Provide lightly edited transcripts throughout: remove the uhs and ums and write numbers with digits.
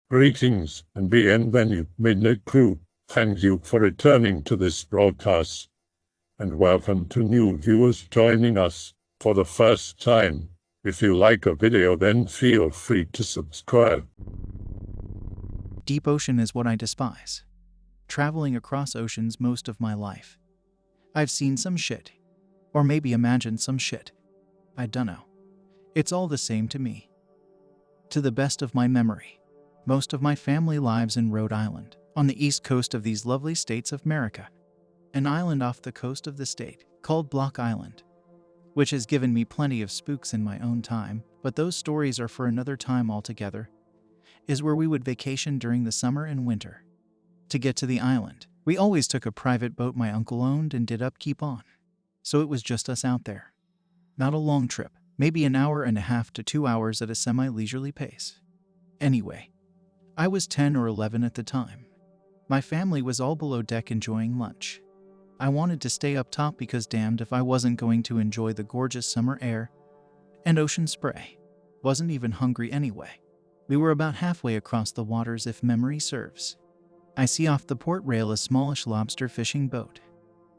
Greetings and bienvenue, Midnight Crew. Thank you for returning to this broadcast, and welcome to new viewers joining us for the first time. If you like a video, then feel free to subscribe. Deep ocean is what I despise. Traveling across oceans most of my life. I've seen some shit. Or maybe imagined some shit. I dunno. It's all the same to me. To the best of my memory, most of my family lives in Rhode Island, on the east coast of these lovely states of America. An island off the coast of the state, called Block Island, which has given me plenty of spooks in my own time, but those stories are for another time altogether, is where we would vacation during the summer and winter. To get to the island, we always took a private boat my uncle owned and did upkeep on. So it was just us out there. Not a long trip, maybe an hour and a half to 2 hours at a semi-leisurely pace. Anyway, I was 10 or 11 at the time. My family was all below deck enjoying lunch. I wanted to stay up top because damned if I wasn't going to enjoy the gorgeous summer air and ocean spray. Wasn't even hungry anyway. We were about halfway across the waters if memory serves. I see off the port rail a smallish lobster fishing boat.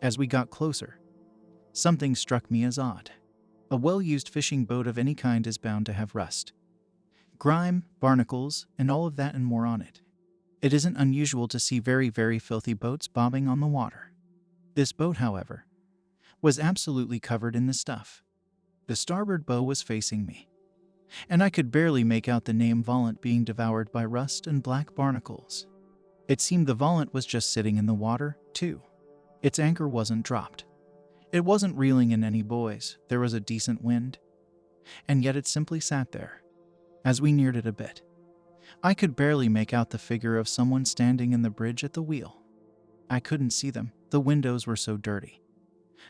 As we got closer, something struck me as odd. A well-used fishing boat of any kind is bound to have rust, grime, barnacles, and all of that and more on it. It isn't unusual to see very, very filthy boats bobbing on the water. This boat, however, was absolutely covered in the stuff. The starboard bow was facing me, and I could barely make out the name Volant being devoured by rust and black barnacles. It seemed the Volant was just sitting in the water, too. Its anchor wasn't dropped. It wasn't reeling in any buoys, there was a decent wind, and yet it simply sat there. As we neared it a bit, I could barely make out the figure of someone standing in the bridge at the wheel. I couldn't see them, the windows were so dirty,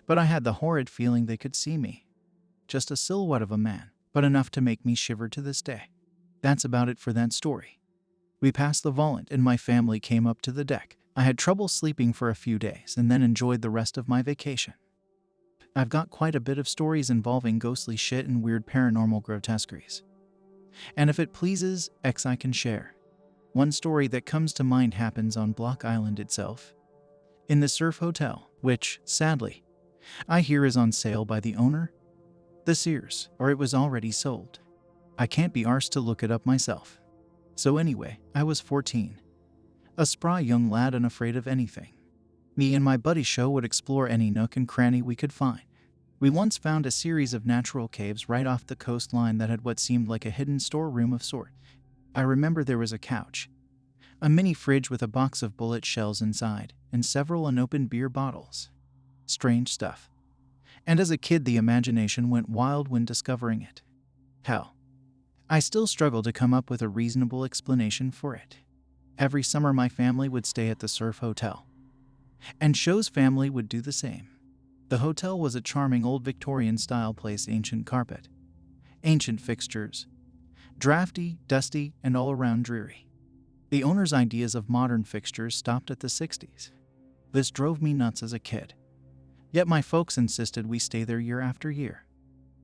but I had the horrid feeling they could see me. Just a silhouette of a man, but enough to make me shiver to this day. That's about it for that story. We passed the Volant and my family came up to the deck. I had trouble sleeping for a few days and then enjoyed the rest of my vacation. I've got quite a bit of stories involving ghostly shit and weird paranormal grotesqueries. And if it pleases, I can share. One story that comes to mind happens on Block Island itself, in the Surf Hotel, which, sadly, I hear is on sale by the owner, the Sears, or it was already sold. I can't be arsed to look it up myself. So anyway, I was 14. A spry young lad unafraid of anything. Me and my buddy Sho would explore any nook and cranny we could find. We once found a series of natural caves right off the coastline that had what seemed like a hidden storeroom of sort. I remember there was a couch, a mini fridge with a box of bullet shells inside, and several unopened beer bottles. Strange stuff. And as a kid, the imagination went wild when discovering it. Hell, I still struggle to come up with a reasonable explanation for it. Every summer my family would stay at the Surf Hotel, and Sho's family would do the same. The hotel was a charming old Victorian-style place, ancient carpet, ancient fixtures, drafty, dusty, and all around dreary. The owner's ideas of modern fixtures stopped at the 60s. This drove me nuts as a kid. Yet my folks insisted we stay there year after year.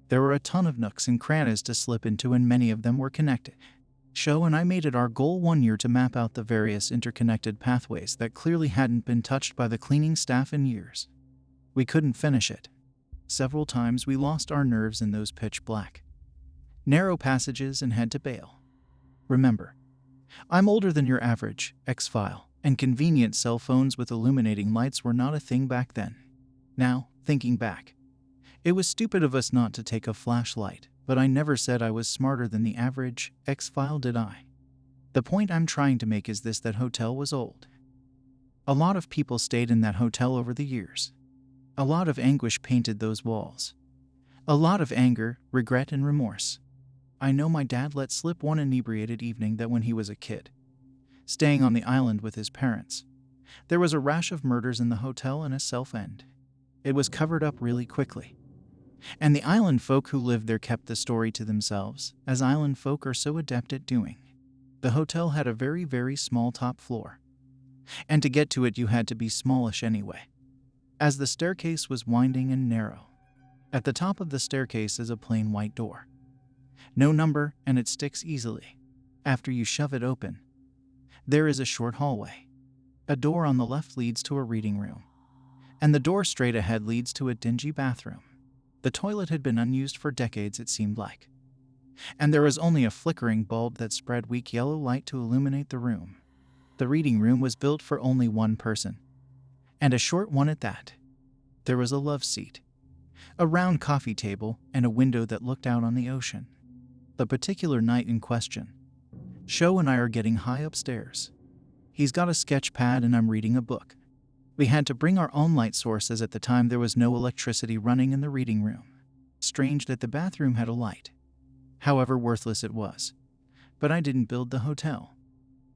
There were a ton of nooks and crannies to slip into, and many of them were connected. Sho and I made it our goal one year to map out the various interconnected pathways that clearly hadn't been touched by the cleaning staff in years. We couldn't finish it. Several times we lost our nerves in those pitch black, narrow passages and had to bail. Remember, I'm older than your average X-File, and convenient cell phones with illuminating lights were not a thing back then. Now, thinking back, it was stupid of us not to take a flashlight, but I never said I was smarter than the average X-File, did I? The point I'm trying to make is this: that hotel was old. A lot of people stayed in that hotel over the years. A lot of anguish painted those walls. A lot of anger, regret, and remorse. I know my dad let slip one inebriated evening that when he was a kid, staying on the island with his parents, there was a rash of murders in the hotel and a self-end. It was covered up really quickly, and the island folk who lived there kept the story to themselves, as island folk are so adept at doing. The hotel had a very, very small top floor, and to get to it you had to be smallish anyway, as the staircase was winding and narrow. At the top of the staircase is a plain white door. No number, and it sticks easily. After you shove it open, There is a short hallway. A door on the left leads to a reading room, and the door straight ahead leads to a dingy bathroom. The toilet had been unused for decades, it seemed like, and there was only a flickering bulb that spread weak yellow light to illuminate the room. The reading room was built for only one person, and a short one at that. There was a love seat, a round coffee table, and a window that looked out on the ocean. The particular night in question, Sho and I are getting high upstairs. He's got a sketch pad and I'm reading a book. We had to bring our own light source as at the time there was no electricity running in the reading room. Strange that the bathroom had a light. However worthless it was. But I didn't build the hotel.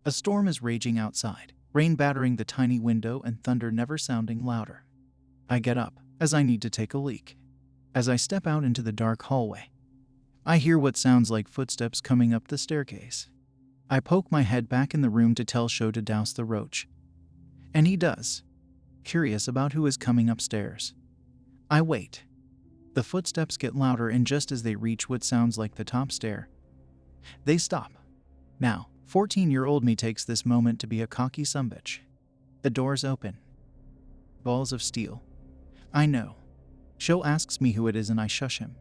A storm is raging outside, rain battering the tiny window and thunder never sounding louder. I get up, as I need to take a leak. As I step out into the dark hallway, I hear what sounds like footsteps coming up the staircase. I poke my head back in the room to tell Sho to douse the roach. And he does, curious about who is coming upstairs. I wait. The footsteps get louder, and just as they reach what sounds like the top stair, they stop. Now, 14-year-old me takes this moment to be a cocky sumbitch. The doors open. Balls of steel. I know. Sho asks me who it is and I shush him.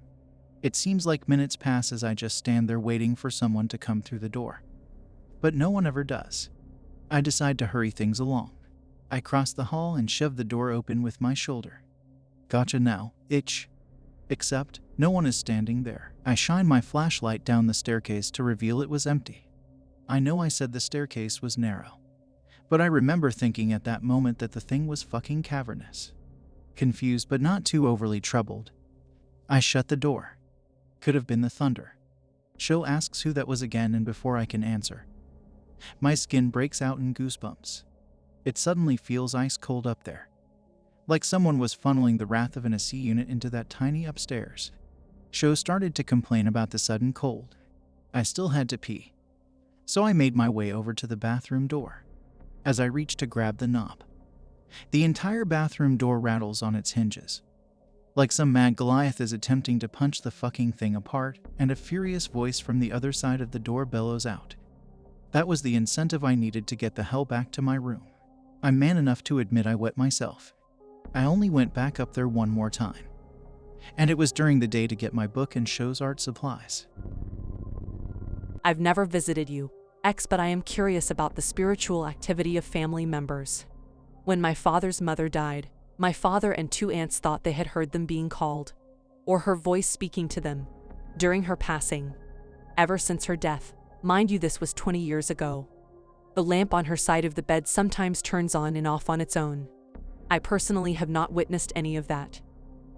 It seems like minutes pass as I just stand there waiting for someone to come through the door. But no one ever does. I decide to hurry things along. I cross the hall and shove the door open with my shoulder. Gotcha now, itch. Except, no one is standing there. I shine my flashlight down the staircase to reveal it was empty. I know I said the staircase was narrow, but I remember thinking at that moment that the thing was fucking cavernous. Confused but not too overly troubled, I shut the door. Could have been the thunder. Sho asks who that was again, and before I can answer, my skin breaks out in goosebumps. It suddenly feels ice cold up there, like someone was funneling the wrath of an AC unit into that tiny upstairs. Sho started to complain about the sudden cold. I still had to pee, so I made my way over to the bathroom door. As I reached to grab the knob, the entire bathroom door rattles on its hinges, like some mad Goliath is attempting to punch the fucking thing apart, and a furious voice from the other side of the door bellows out. That was the incentive I needed to get the hell back to my room. I'm man enough to admit I wet myself. I only went back up there one more time, and it was during the day to get my book and Sho's art supplies. I've never visited you, X, but I am curious about the spiritual activity of family members. When my father's mother died, my father and 2 aunts thought they had heard them being called, or her voice speaking to them, during her passing. Ever since her death, mind you, this was 20 years ago, the lamp on her side of the bed sometimes turns on and off on its own. I personally have not witnessed any of that.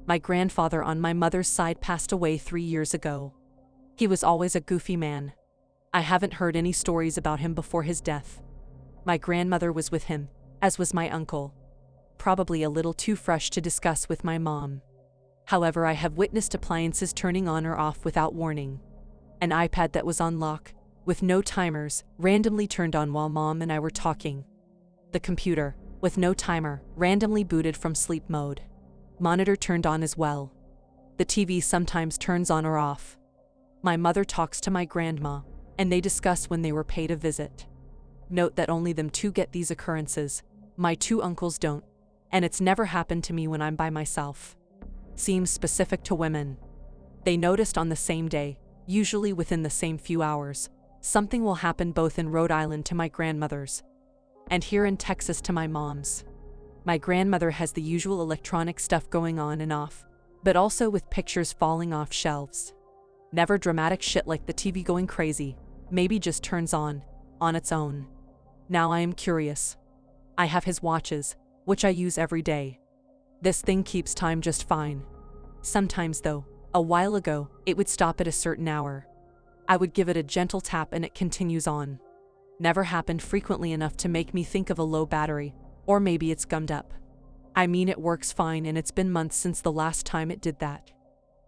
My grandfather on my mother's side passed away 3 years ago. He was always a goofy man. I haven't heard any stories about him before his death. My grandmother was with him, as was my uncle. Probably a little too fresh to discuss with my mom. However, I have witnessed appliances turning on or off without warning. An iPad that was on lock, with no timers, randomly turned on while Mom and I were talking. The computer, with no timer, randomly booted from sleep mode. Monitor turned on as well. The TV sometimes turns on or off. My mother talks to my grandma, and they discuss when they were paid a visit. Note that only them 2 get these occurrences. My 2 uncles don't, and it's never happened to me when I'm by myself. Seems specific to women. They noticed on the same day, usually within the same few hours, something will happen both in Rhode Island to my grandmother's, and here in Texas to my mom's. My grandmother has the usual electronic stuff going on and off, but also with pictures falling off shelves. Never dramatic shit like the TV going crazy, maybe just turns on its own. Now I am curious. I have his watches, which I use every day. This thing keeps time just fine. Sometimes though, a while ago, it would stop at a certain hour. I would give it a gentle tap and it continues on. Never happened frequently enough to make me think of a low battery, or maybe it's gummed up. I mean, it works fine and it's been months since the last time it did that.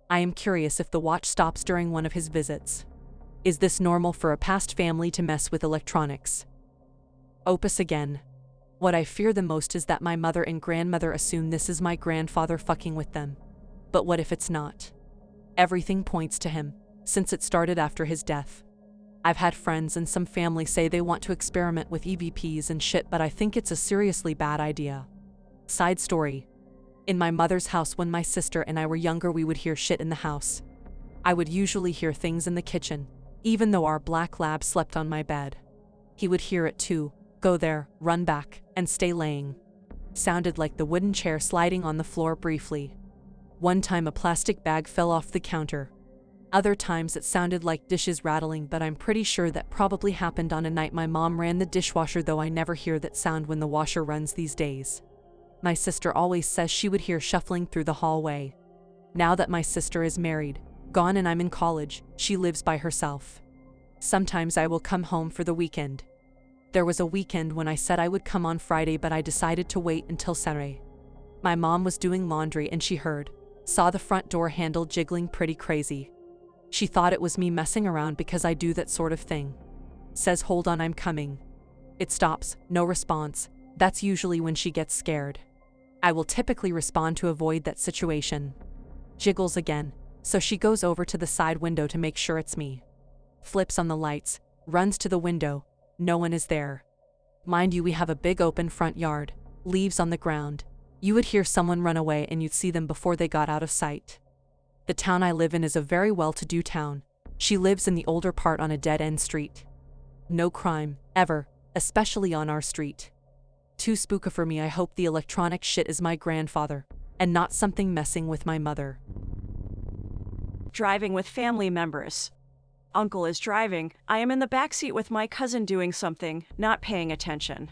I am curious if the watch stops during one of his visits. Is this normal for a past family to mess with electronics? Opus again. What I fear the most is that my mother and grandmother assume this is my grandfather fucking with them. But what if it's not? Everything points to him, since it started after his death. I've had friends and some family say they want to experiment with EVPs and shit, but I think it's a seriously bad idea. Side story. In my mother's house when my sister and I were younger, we would hear shit in the house. I would usually hear things in the kitchen, even though our black lab slept on my bed. He would hear it too, go there, run back, and stay laying. Sounded like the wooden chair sliding on the floor briefly. One time a plastic bag fell off the counter. Other times it sounded like dishes rattling, but I'm pretty sure that probably happened on a night my mom ran the dishwasher, though I never hear that sound when the washer runs these days. My sister always says she would hear shuffling through the hallway. Now that my sister is married, gone, and I'm in college, she lives by herself. Sometimes I will come home for the weekend. There was a weekend when I said I would come on Friday, but I decided to wait until Saturday. My mom was doing laundry and she saw the front door handle jiggling pretty crazy. She thought it was me messing around because I do that sort of thing. Says, "Hold on, I'm coming." It stops, no response. That's usually when she gets scared. I will typically respond to avoid that situation. Jiggles again, so she goes over to the side window to make sure it's me. Flips on the lights, runs to the window, no one is there. Mind you, we have a big open front yard, leaves on the ground. You would hear someone run away and you'd see them before they got out of sight. The town I live in is a very well-to-do town. She lives in the older part on a dead-end street. No crime, ever, especially on our street. Too spooky for me. I hope the electronic shit is my grandfather, and not something messing with my mother. Driving with family members. Uncle is driving. I am in the backseat with my cousin doing something, not paying attention.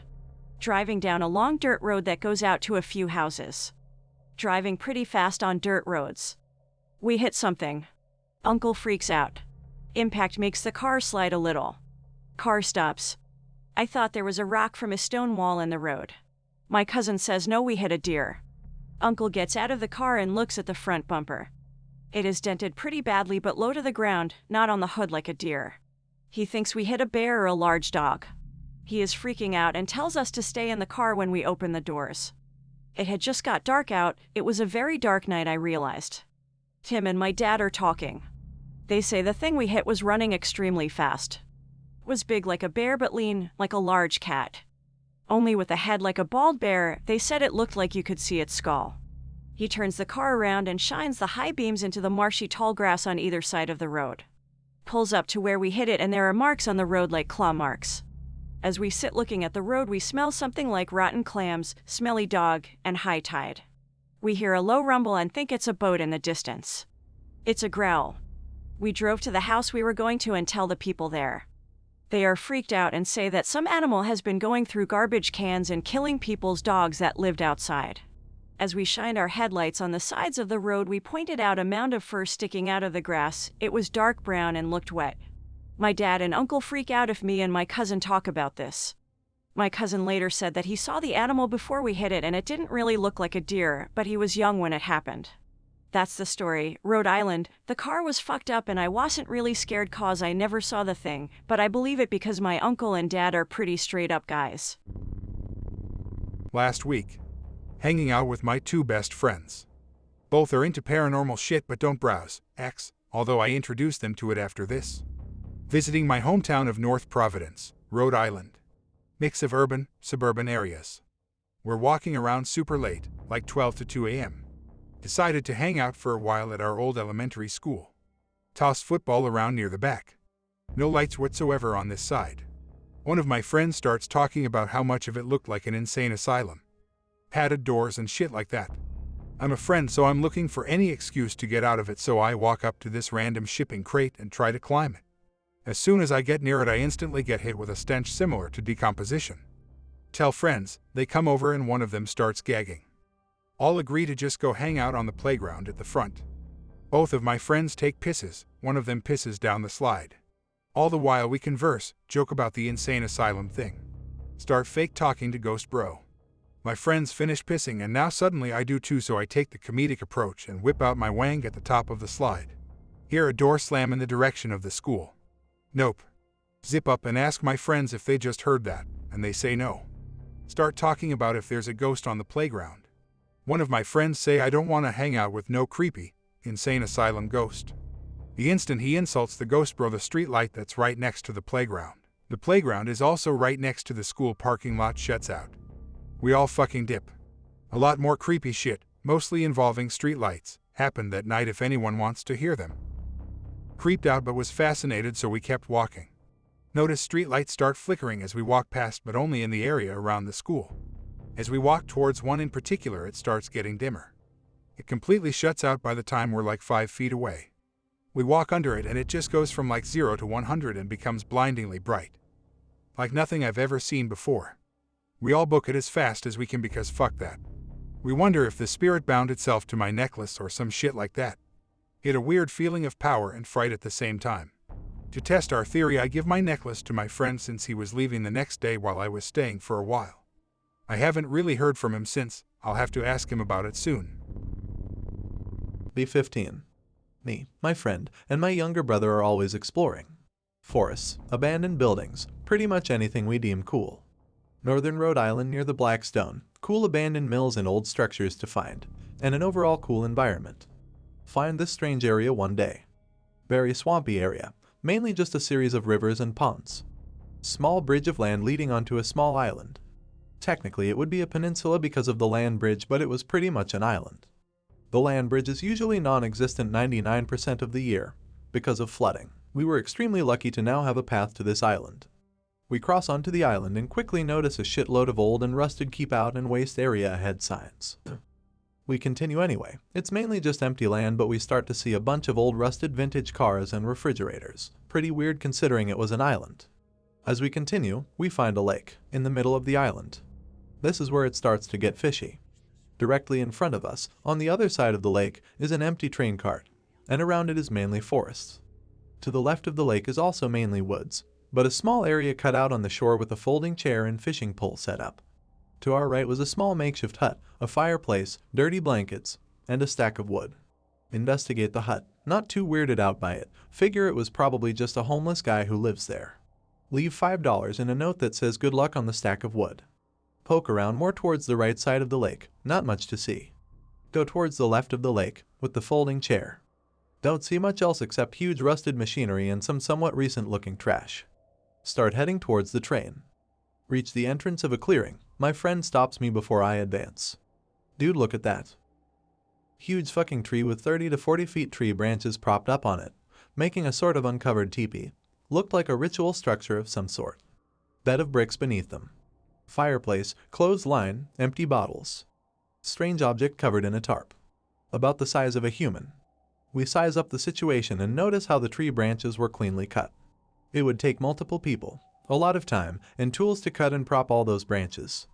Driving down a long dirt road that goes out to a few houses. Driving pretty fast on dirt roads. We hit something. Uncle freaks out. Impact makes the car slide a little. Car stops. I thought there was a rock from a stone wall in the road. My cousin says no, we hit a deer. Uncle gets out of the car and looks at the front bumper. It is dented pretty badly but low to the ground, not on the hood like a deer. He thinks we hit a bear or a large dog. He is freaking out and tells us to stay in the car when we open the doors. It had just got dark out. It was a very dark night, I realized. Tim and my dad are talking. They say the thing we hit was running extremely fast. Was big like a bear but lean like a large cat. Only with a head like a bald bear. They said it looked like you could see its skull. He turns the car around and shines the high beams into the marshy tall grass on either side of the road. Pulls up to where we hit it and there are marks on the road like claw marks. As we sit looking at the road, we smell something like rotten clams, smelly dog, and high tide. We hear a low rumble and think it's a boat in the distance. It's a growl. We drove to the house we were going to and tell the people there. They are freaked out and say that some animal has been going through garbage cans and killing people's dogs that lived outside. As we shined our headlights on the sides of the road, we pointed out a mound of fur sticking out of the grass. It was dark brown and looked wet. My dad and uncle freak out if me and my cousin talk about this. My cousin later said that he saw the animal before we hit it and it didn't really look like a deer, but he was young when it happened. That's the story. Rhode Island. The car was fucked up and I wasn't really scared cause I never saw the thing, but I believe it because my uncle and dad are pretty straight up guys. Last week, hanging out with my two best friends. Both are into paranormal shit but don't browse X, although I introduced them to it after this. Visiting my hometown of North Providence, Rhode Island. Mix of urban, suburban areas. We're walking around super late, like 12 to 2 a.m. Decided to hang out for a while at our old elementary school. Toss football around near the back. No lights whatsoever on this side. One of my friends starts talking about how much of it looked like an insane asylum. Padded doors and shit like that. I'm a friend, so I'm looking for any excuse to get out of it, so I walk up to this random shipping crate and try to climb it. As soon as I get near it, I instantly get hit with a stench similar to decomposition. Tell friends, they come over and one of them starts gagging. All agree to just go hang out on the playground at the front. Both of my friends take pisses, one of them pisses down the slide. All the while we converse, joke about the insane asylum thing. Start fake talking to Ghost Bro. My friends finish pissing and now suddenly I do too, so I take the comedic approach and whip out my wang at the top of the slide. Hear a door slam in the direction of the school. Nope. Zip up and ask my friends if they just heard that, and they say no. Start talking about if there's a ghost on the playground. One of my friends say I don't want to hang out with no creepy, insane asylum ghost. The instant he insults the ghost bro, the street light that's right next to the playground. The playground is also right next to the school parking lot shuts out. We all fucking dip. A lot more creepy shit, mostly involving street lights, happened that night if anyone wants to hear them. Creeped out but was fascinated, so we kept walking. Noticed street lights start flickering as we walk past, but only in the area around the school. As we walk towards one in particular, it starts getting dimmer. It completely shuts out by the time we're like 5 feet away. We walk under it and it just goes from like 0 to 100 and becomes blindingly bright. Like nothing I've ever seen before. We all book it as fast as we can because fuck that. We wonder if the spirit bound itself to my necklace or some shit like that. It a weird feeling of power and fright at the same time. To test our theory, I give my necklace to my friend since he was leaving the next day while I was staying for a while. I haven't really heard from him since. I'll have to ask him about it soon. B15. Me, my friend, and my younger brother are always exploring. Forests, abandoned buildings, pretty much anything we deem cool. Northern Rhode Island near the Blackstone, cool abandoned mills and old structures to find, and an overall cool environment. Find this strange area one day. Very swampy area, mainly just a series of rivers and ponds. Small bridge of land leading onto a small island. Technically it would be a peninsula because of the land bridge, but it was pretty much an island. The land bridge is usually non-existent 99% of the year, because of flooding. We were extremely lucky to now have a path to this island. We cross onto the island and quickly notice a shitload of old and rusted keep out and waste area ahead signs. We continue anyway. It's mainly just empty land, but we start to see a bunch of old rusted vintage cars and refrigerators. Pretty weird considering it was an island. As we continue, we find a lake in the middle of the island. This is where it starts to get fishy. Directly in front of us, on the other side of the lake, is an empty train cart, and around it is mainly forests. To the left of the lake is also mainly woods, but a small area cut out on the shore with a folding chair and fishing pole set up. To our right was a small makeshift hut, a fireplace, dirty blankets, and a stack of wood. Investigate the hut, not too weirded out by it, figure it was probably just a homeless guy who lives there. Leave $5 and a note that says good luck on the stack of wood. Poke around more towards the right side of the lake, not much to see. Go towards the left of the lake, with the folding chair. Don't see much else except huge rusted machinery and some somewhat recent looking trash. Start heading towards the train. Reach the entrance of a clearing. My friend stops me before I advance. Dude, look at that. Huge fucking tree with 30 to 40 feet tree branches propped up on it, making a sort of uncovered teepee. Looked like a ritual structure of some sort. Bed of bricks beneath them. Fireplace, clothesline, empty bottles. Strange object covered in a tarp. About the size of a human. We size up the situation and notice how the tree branches were cleanly cut. It would take multiple people, a lot of time, and tools to cut and prop all those branches.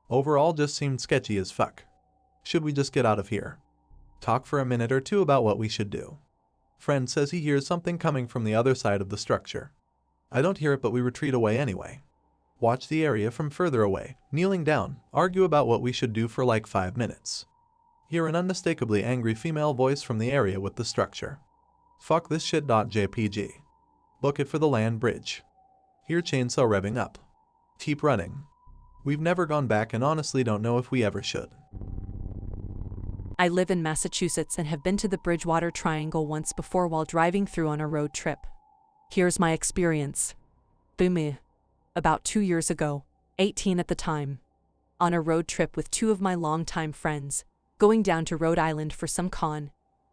Overall just seemed sketchy as fuck. Should we just get out of here? Talk for a minute or two about what we should do. Friend says he hears something coming from the other side of the structure. I don't hear it, but we retreat away anyway. Watch the area from further away, kneeling down, argue about what we should do for like 5 minutes. Hear an unmistakably angry female voice from the area with the structure. Fuck this shit. JPG. Book it for the land bridge. Hear chainsaw revving up. Keep running. We've never gone back and honestly don't know if we ever should. I live in Massachusetts and have been to the Bridgewater Triangle once before while driving through on a road trip. Here's my experience. Boom. About 2 years ago, 18 at the time. On a road trip with 2 of my longtime friends, going down to Rhode Island for some con.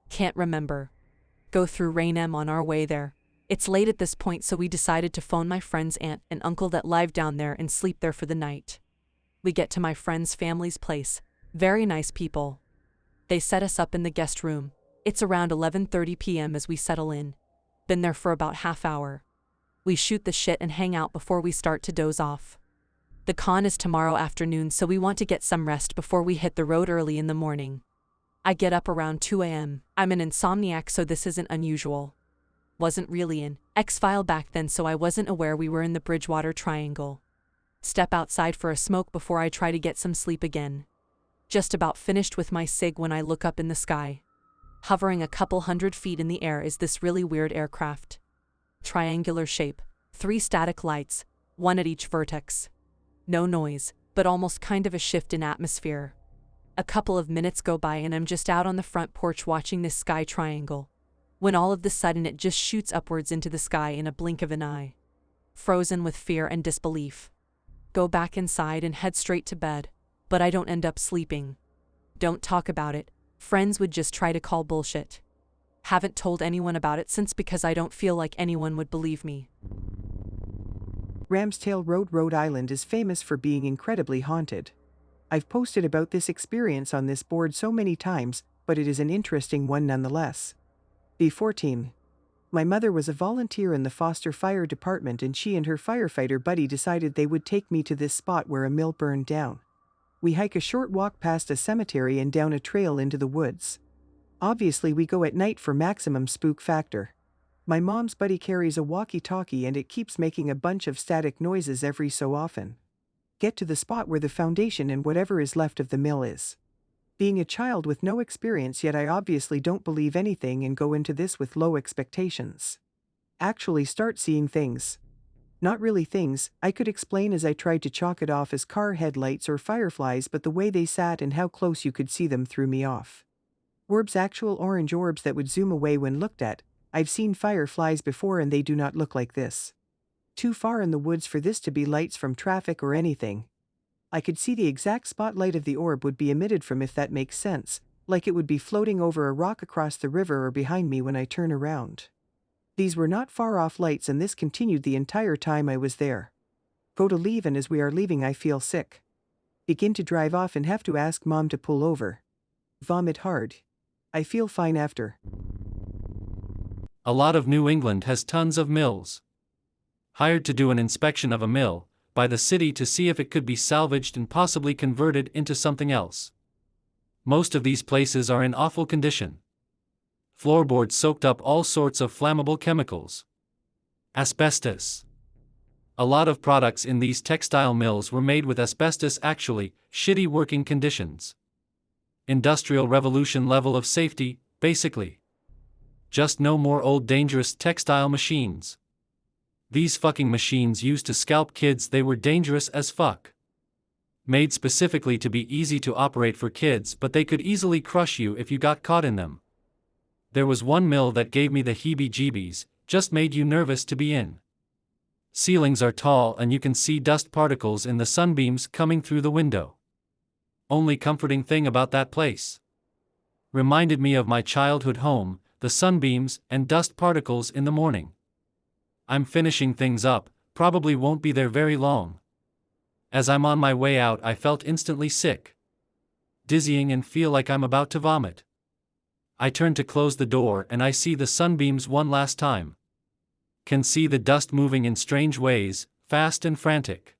Can't remember. Go through Rain M on our way there. It's late at this point, so we decided to phone my friend's aunt and uncle that live down there and sleep there for the night. We get to my friend's family's place. Very nice people. They set us up in the guest room. It's around 11:30 p.m. as we settle in. Been there for about half hour. We shoot the shit and hang out before we start to doze off. The con is tomorrow afternoon, so we want to get some rest before we hit the road early in the morning. I get up around 2 a.m. I'm an insomniac, so this isn't unusual. Wasn't really an X-File back then, so I wasn't aware we were in the Bridgewater Triangle. Step outside for a smoke before I try to get some sleep again. Just about finished with my cig when I look up in the sky. Hovering a couple 100 feet in the air is this really weird aircraft. Triangular shape, 3 static lights, 1 at each vertex. No noise, but almost kind of a shift in atmosphere. A couple of minutes go by and I'm just out on the front porch watching this sky triangle. when all of the sudden it just shoots upwards into the sky in a blink of an eye. Frozen with fear and disbelief. Go back inside and head straight to bed, but I don't end up sleeping. Don't talk about it. Friends would just try to call bullshit. Haven't told anyone about it since because I don't feel like anyone would believe me. Ramsdale Road, Rhode Island is famous for being incredibly haunted. I've posted about this experience on this board so many times, but it is an interesting one nonetheless. B14. My mother was a volunteer in the Foster Fire Department, and she and her firefighter buddy decided they would take me to this spot where a mill burned down. We hike a short walk past a cemetery and down a trail into the woods. Obviously we go at night for maximum spook factor. My mom's buddy carries a walkie-talkie and it keeps making a bunch of static noises every so often. Get to the spot where the foundation and whatever is left of the mill is. Being a child with no experience yet, I obviously don't believe anything and go into this with low expectations. Actually start seeing things. Not really things I could explain, as I tried to chalk it off as car headlights or fireflies, but the way they sat and how close you could see them threw me off. Orbs, actual orange orbs that would zoom away when looked at. I've seen fireflies before and they do not look like this. Too far in the woods for this to be lights from traffic or anything. I could see the exact spotlight of the orb would be emitted from, if that makes sense, like it would be floating over a rock across the river or behind me when I turn around. These were not far off lights, and this continued the entire time I was there. Go to leave, and as we are leaving I feel sick. Begin to drive off and have to ask Mom to pull over. Vomit hard. I feel fine after. A lot of New England has tons of mills. Hired to do an inspection of a mill by the city to see if it could be salvaged and possibly converted into something else. Most of these places are in awful condition. Floorboards soaked up all sorts of flammable chemicals. Asbestos. A lot of products in these textile mills were made with asbestos, actually, shitty working conditions. Industrial Revolution level of safety, basically. Just no more old dangerous textile machines. These fucking machines used to scalp kids, they were dangerous as fuck. Made specifically to be easy to operate for kids, but they could easily crush you if you got caught in them. There was one mill that gave me the heebie-jeebies, just made you nervous to be in. Ceilings are tall and you can see dust particles in the sunbeams coming through the window. Only comforting thing about that place. Reminded me of my childhood home, the sunbeams and dust particles in the morning. I'm finishing things up, probably won't be there very long. As I'm on my way out I felt instantly sick. Dizzying and feel like I'm about to vomit. I turn to close the door and I see the sunbeams one last time. Can see the dust moving in strange ways, fast and frantic.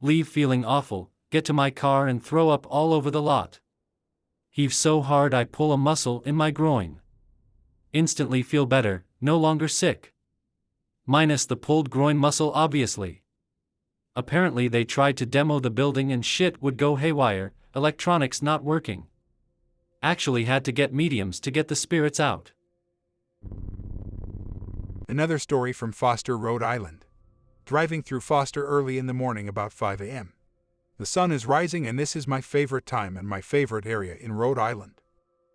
Leave feeling awful, get to my car and throw up all over the lot. Heave so hard I pull a muscle in my groin. Instantly feel better, no longer sick. Minus the pulled groin muscle, obviously. Apparently they tried to demo the building and shit would go haywire, electronics not working. Actually had to get mediums to get the spirits out. Another story from Foster, Rhode Island. Driving through Foster early in the morning about 5 a.m. The sun is rising and this is my favorite time and my favorite area in Rhode Island.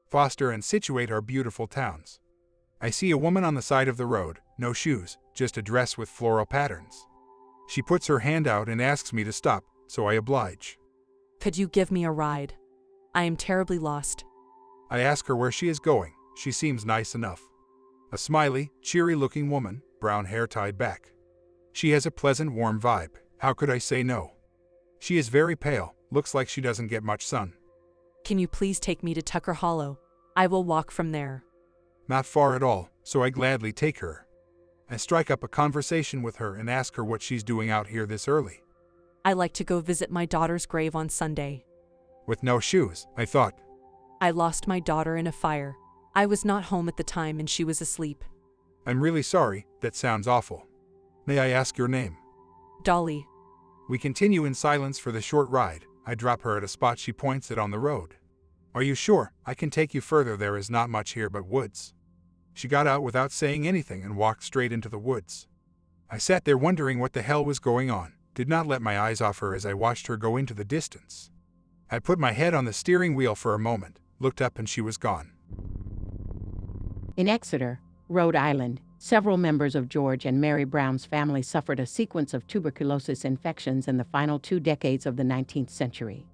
Foster and Scituate are beautiful towns. I see a woman on the side of the road, no shoes, just a dress with floral patterns. She puts her hand out and asks me to stop, so I oblige. Could you give me a ride? I am terribly lost. I ask her where she is going. She seems nice enough. A smiley, cheery-looking woman, brown hair tied back. She has a pleasant, warm vibe. How could I say no? She is very pale, looks like she doesn't get much sun. Can you please take me to Tucker Hollow? I will walk from there. Not far at all, so I gladly take her. I strike up a conversation with her and ask her what she's doing out here this early. I like to go visit my daughter's grave on Sunday. With no shoes, I thought. I lost my daughter in a fire. I was not home at the time and she was asleep. I'm really sorry, that sounds awful. May I ask your name? Dolly. We continue in silence for the short ride. I drop her at a spot she points at on the road. Are you sure? I can take you further, there is not much here but woods. She got out without saying anything and walked straight into the woods. I sat there wondering what the hell was going on, did not let my eyes off her as I watched her go into the distance. I put my head on the steering wheel for a moment, looked up and she was gone. In Exeter, Rhode Island, several members of George and Mary Brown's family suffered a sequence of tuberculosis infections in the final 2 decades of the 19th century.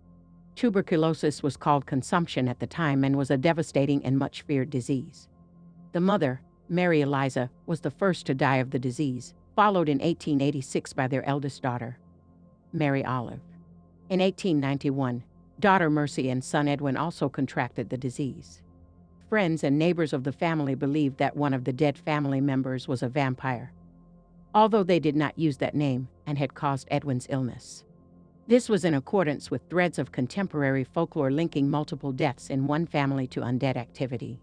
Tuberculosis was called consumption at the time and was a devastating and much feared disease. The mother, Mary Eliza, was the first to die of the disease, followed in 1886 by their eldest daughter, Mary Olive. In 1891, daughter Mercy and son Edwin also contracted the disease. Friends and neighbors of the family believed that one of the dead family members was a vampire, although they did not use that name and had caused Edwin's illness. This was in accordance with threads of contemporary folklore linking multiple deaths in one family to undead activity.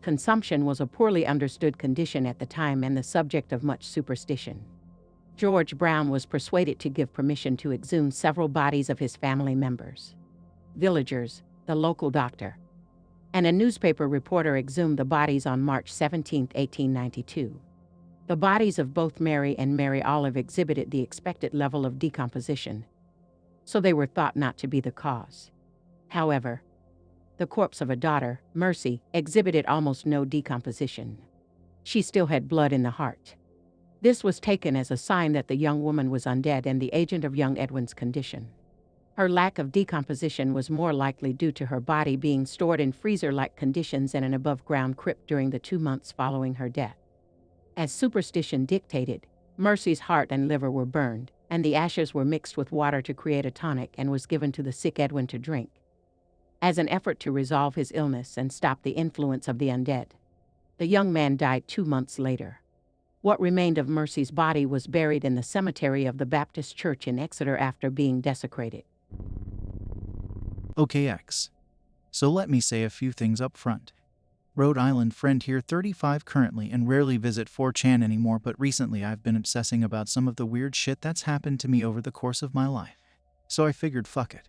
Consumption was a poorly understood condition at the time and the subject of much superstition. George Brown was persuaded to give permission to exhume several bodies of his family members. Villagers, the local doctor, and a newspaper reporter exhumed the bodies on March 17, 1892. The bodies of both Mary and Mary Olive exhibited the expected level of decomposition, so they were thought not to be the cause. However, the corpse of a daughter, Mercy, exhibited almost no decomposition. She still had blood in the heart. This was taken as a sign that the young woman was undead and the agent of young Edwin's condition. Her lack of decomposition was more likely due to her body being stored in freezer-like conditions in an above-ground crypt during the 2 months following her death. As superstition dictated, Mercy's heart and liver were burned, and the ashes were mixed with water to create a tonic and was given to the sick Edwin to drink, as an effort to resolve his illness and stop the influence of the undead. The young man died 2 months later. What remained of Mercy's body was buried in the cemetery of the Baptist Church in Exeter after being desecrated. Okay, X. So let me say a few things up front. Rhode Island friend here, 35 currently, and rarely visit 4chan anymore, but recently I've been obsessing about some of the weird shit that's happened to me over the course of my life. So I figured, fuck it.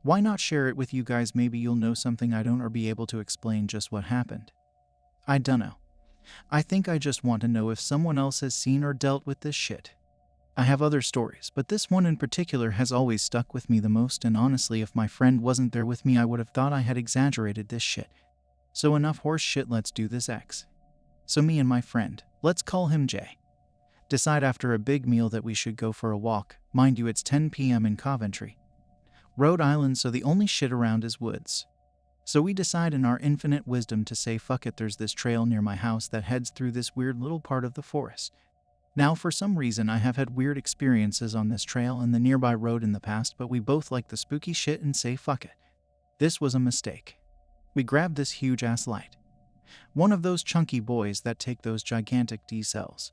Why not share it with you guys? Maybe you'll know something I don't or be able to explain just what happened. I dunno. I think I just want to know if someone else has seen or dealt with this shit. I have other stories, but this one in particular has always stuck with me the most, and honestly, if my friend wasn't there with me, I would have thought I had exaggerated this shit. So enough horse shit, let's do this X. So me and my friend, let's call him Jay, decide after a big meal that we should go for a walk. Mind you, it's 10 p.m. in Coventry, Rhode Island, so the only shit around is woods. So we decide in our infinite wisdom to say fuck it, there's this trail near my house that heads through this weird little part of the forest. Now for some reason I have had weird experiences on this trail and the nearby road in the past, but we both like the spooky shit and say fuck it. This was a mistake. We grabbed this huge ass light. One of those chunky boys that take those gigantic D cells.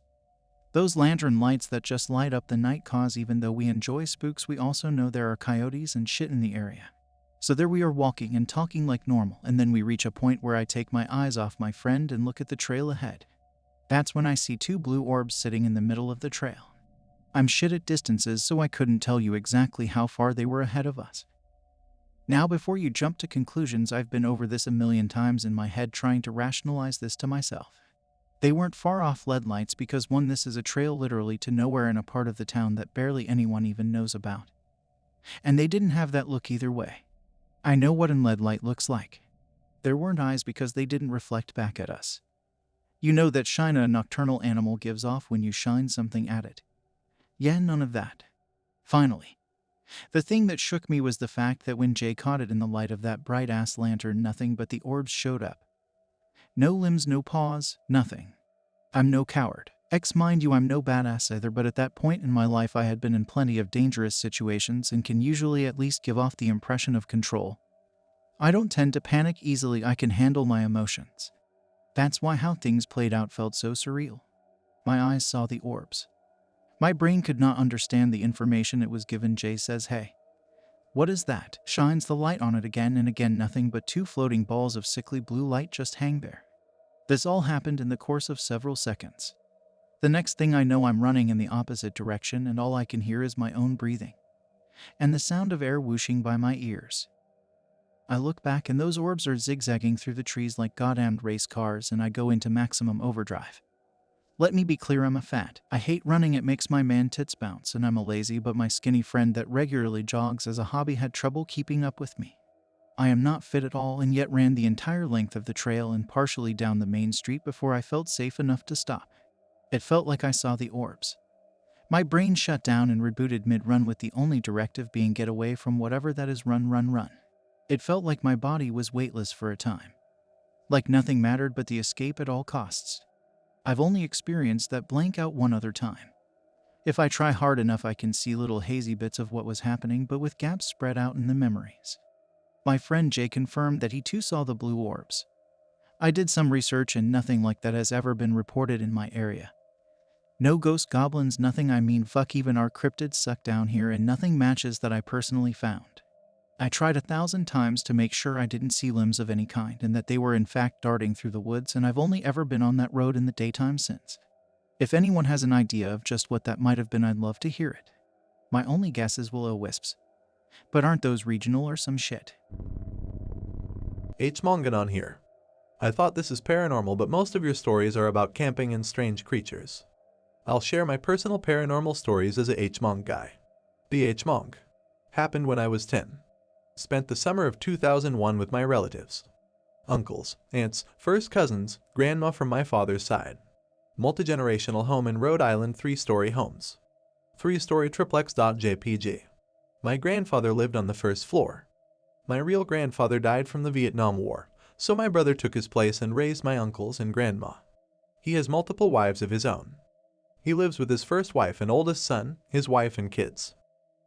Those lantern lights that just light up the night, cause even though we enjoy spooks, we also know there are coyotes and shit in the area. So there we are walking and talking like normal, and then we reach a point where I take my eyes off my friend and look at the trail ahead. That's when I see 2 blue orbs sitting in the middle of the trail. I'm shit at distances, so I couldn't tell you exactly how far they were ahead of us. Now before you jump to conclusions, I've been over this a million times in my head trying to rationalize this to myself. They weren't far off lead lights because 1, this is a trail literally to nowhere in a part of the town that barely anyone even knows about. And they didn't have that look either way. I know what an LED light looks like. There weren't eyes because they didn't reflect back at us. You know that shine a nocturnal animal gives off when you shine something at it. Yeah, none of that. Finally, the thing that shook me was the fact that when Jay caught it in the light of that bright-ass lantern, nothing but the orbs showed up. No limbs, no paws, nothing. I'm no coward. Mind you, I'm no badass either, but at that point in my life I had been in plenty of dangerous situations and can usually at least give off the impression of control. I don't tend to panic easily, I can handle my emotions. That's why how things played out felt so surreal. My eyes saw the orbs. My brain could not understand the information it was given. Jay says, "Hey, what is that?" Shines the light on it again and again, nothing but 2 floating balls of sickly blue light just hang there. This all happened in the course of several seconds. The next thing I know, I'm running in the opposite direction and all I can hear is my own breathing and the sound of air whooshing by my ears. I look back and those orbs are zigzagging through the trees like goddamned race cars, and I go into maximum overdrive. Let me be clear, I'm a fat. I hate running, it makes my man tits bounce, and I'm a lazy but my skinny friend that regularly jogs as a hobby had trouble keeping up with me. I am not fit at all and yet ran the entire length of the trail and partially down the main street before I felt safe enough to stop. It felt like I saw the orbs. My brain shut down and rebooted mid-run with the only directive being get away from whatever that is, run, run, run. It felt like my body was weightless for a time. Like nothing mattered but the escape at all costs. I've only experienced that blank out one other time. If I try hard enough I can see little hazy bits of what was happening but with gaps spread out in the memories. My friend Jay confirmed that he too saw the blue orbs. I did some research and nothing like that has ever been reported in my area. No ghost goblins, nothing, I mean fuck even our cryptids suck down here, and nothing matches that I personally found. I tried 1,000 times to make sure I didn't see limbs of any kind and that they were in fact darting through the woods, and I've only ever been on that road in the daytime since. If anyone has an idea of just what that might have been, I'd love to hear it. My only guess is Will-O-Wisps. But aren't those regional or some shit? Hmong here. I thought this is paranormal, but most of your stories are about camping and strange creatures. I'll share my personal paranormal stories as a Hmong guy. The Hmong happened when I was 10. Spent the summer of 2001 with my relatives. Uncles, aunts, first cousins, grandma from my father's side. Multi-generational home in Rhode Island, 3-story homes. 3-story triplex.jpg. My grandfather lived on the first floor. My real grandfather died from the Vietnam War, so my brother took his place and raised my uncles and grandma. He has multiple wives of his own. He lives with his first wife and oldest son, his wife and kids.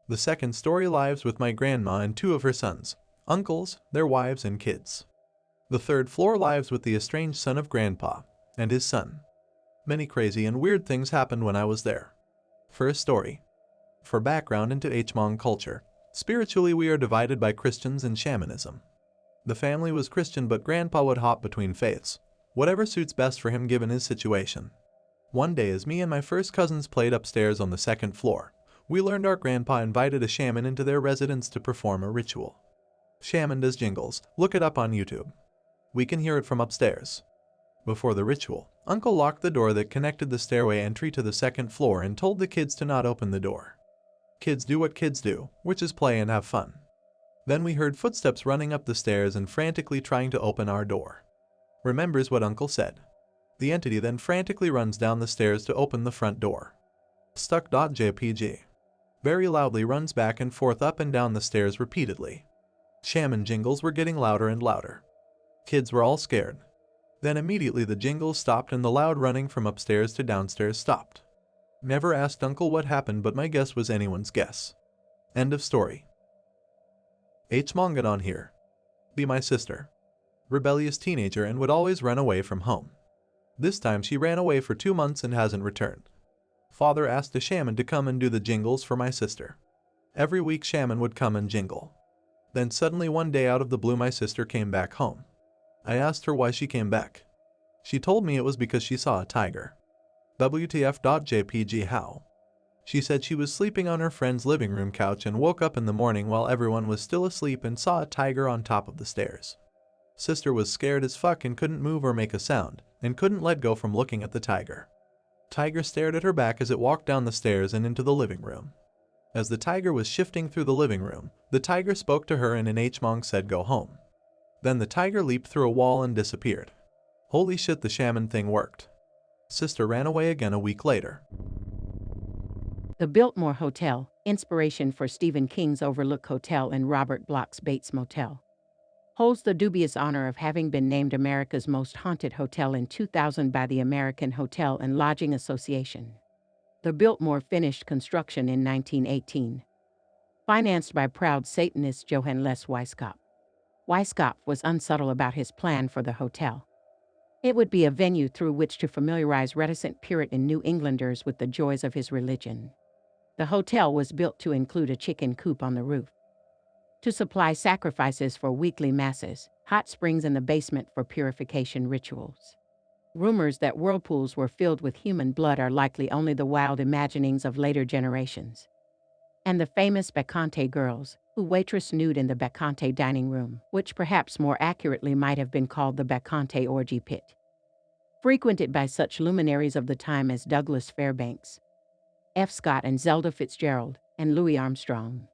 The second story lives with my grandma and 2 of her sons, uncles, their wives and kids. The third floor lives with the estranged son of grandpa and his son. Many crazy and weird things happened when I was there. First story. For background into Hmong culture, spiritually we are divided by Christians and shamanism. The family was Christian but grandpa would hop between faiths, whatever suits best for him given his situation. One day as me and my first cousins played upstairs on the second floor, we learned our grandpa invited a shaman into their residence to perform a ritual. Shaman does jingles, look it up on YouTube. We can hear it from upstairs. Before the ritual, Uncle locked the door that connected the stairway entry to the second floor and told the kids to not open the door. Kids do what kids do, which is play and have fun. Then we heard footsteps running up the stairs and frantically trying to open our door. Remembers what Uncle said. The entity then frantically runs down the stairs to open the front door. Stuck.jpg. Very loudly runs back and forth up and down the stairs repeatedly. Shaman jingles were getting louder and louder. Kids were all scared. Then immediately the jingles stopped and the loud running from upstairs to downstairs stopped. Never asked Uncle what happened, but my guess was anyone's guess. End of story. Hmong here. Be my sister. Rebellious teenager and would always run away from home. This time she ran away for 2 months and hasn't returned. Father asked a shaman to come and do the jingles for my sister. Every week shaman would come and jingle. Then suddenly one day out of the blue my sister came back home. I asked her why she came back. She told me it was because she saw a tiger. WTF.jpg how? She said she was sleeping on her friend's living room couch and woke up in the morning while everyone was still asleep and saw a tiger on top of the stairs. Sister was scared as fuck and couldn't move or make a sound, and couldn't let go from looking at the tiger. Tiger stared at her back as it walked down the stairs and into the living room. As the tiger was shifting through the living room, the tiger spoke to her and in Hmong said go home. Then the tiger leaped through a wall and disappeared. Holy shit, the shaman thing worked. Sister ran away again a week later. The Biltmore Hotel, inspiration for Stephen King's Overlook Hotel and Robert Bloch's Bates Motel, holds the dubious honor of having been named America's most haunted hotel in 2000 by the American Hotel and Lodging Association. The Biltmore finished construction in 1918, financed by proud Satanist Johann Les Weishaupt. Weishaupt was unsubtle about his plan for the hotel. It would be a venue through which to familiarize reticent Puritan New Englanders with the joys of his religion. The hotel was built to include a chicken coop on the roof, to supply sacrifices for weekly masses, hot springs in the basement for purification rituals. Rumors that whirlpools were filled with human blood are likely only the wild imaginings of later generations. And the famous Bacchante girls, who waitress nude in the Bacchante dining room, which perhaps more accurately might have been called the Bacchante orgy pit, frequented by such luminaries of the time as Douglas Fairbanks, F. Scott and Zelda Fitzgerald, and Louis Armstrong.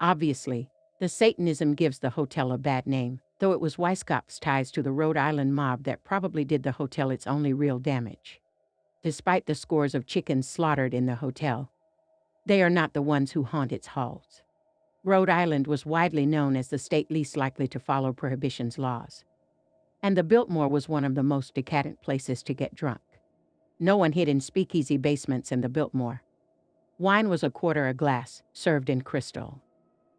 Obviously, The Satanism gives the hotel a bad name, though it was Weisskopf's ties to the Rhode Island mob that probably did the hotel its only real damage. Despite the scores of chickens slaughtered in the hotel, they are not the ones who haunt its halls. Rhode Island was widely known as the state least likely to follow Prohibition's laws. And the Biltmore was one of the most decadent places to get drunk. No one hid in speakeasy basements in the Biltmore. Wine was $1/4 a glass, served in crystal.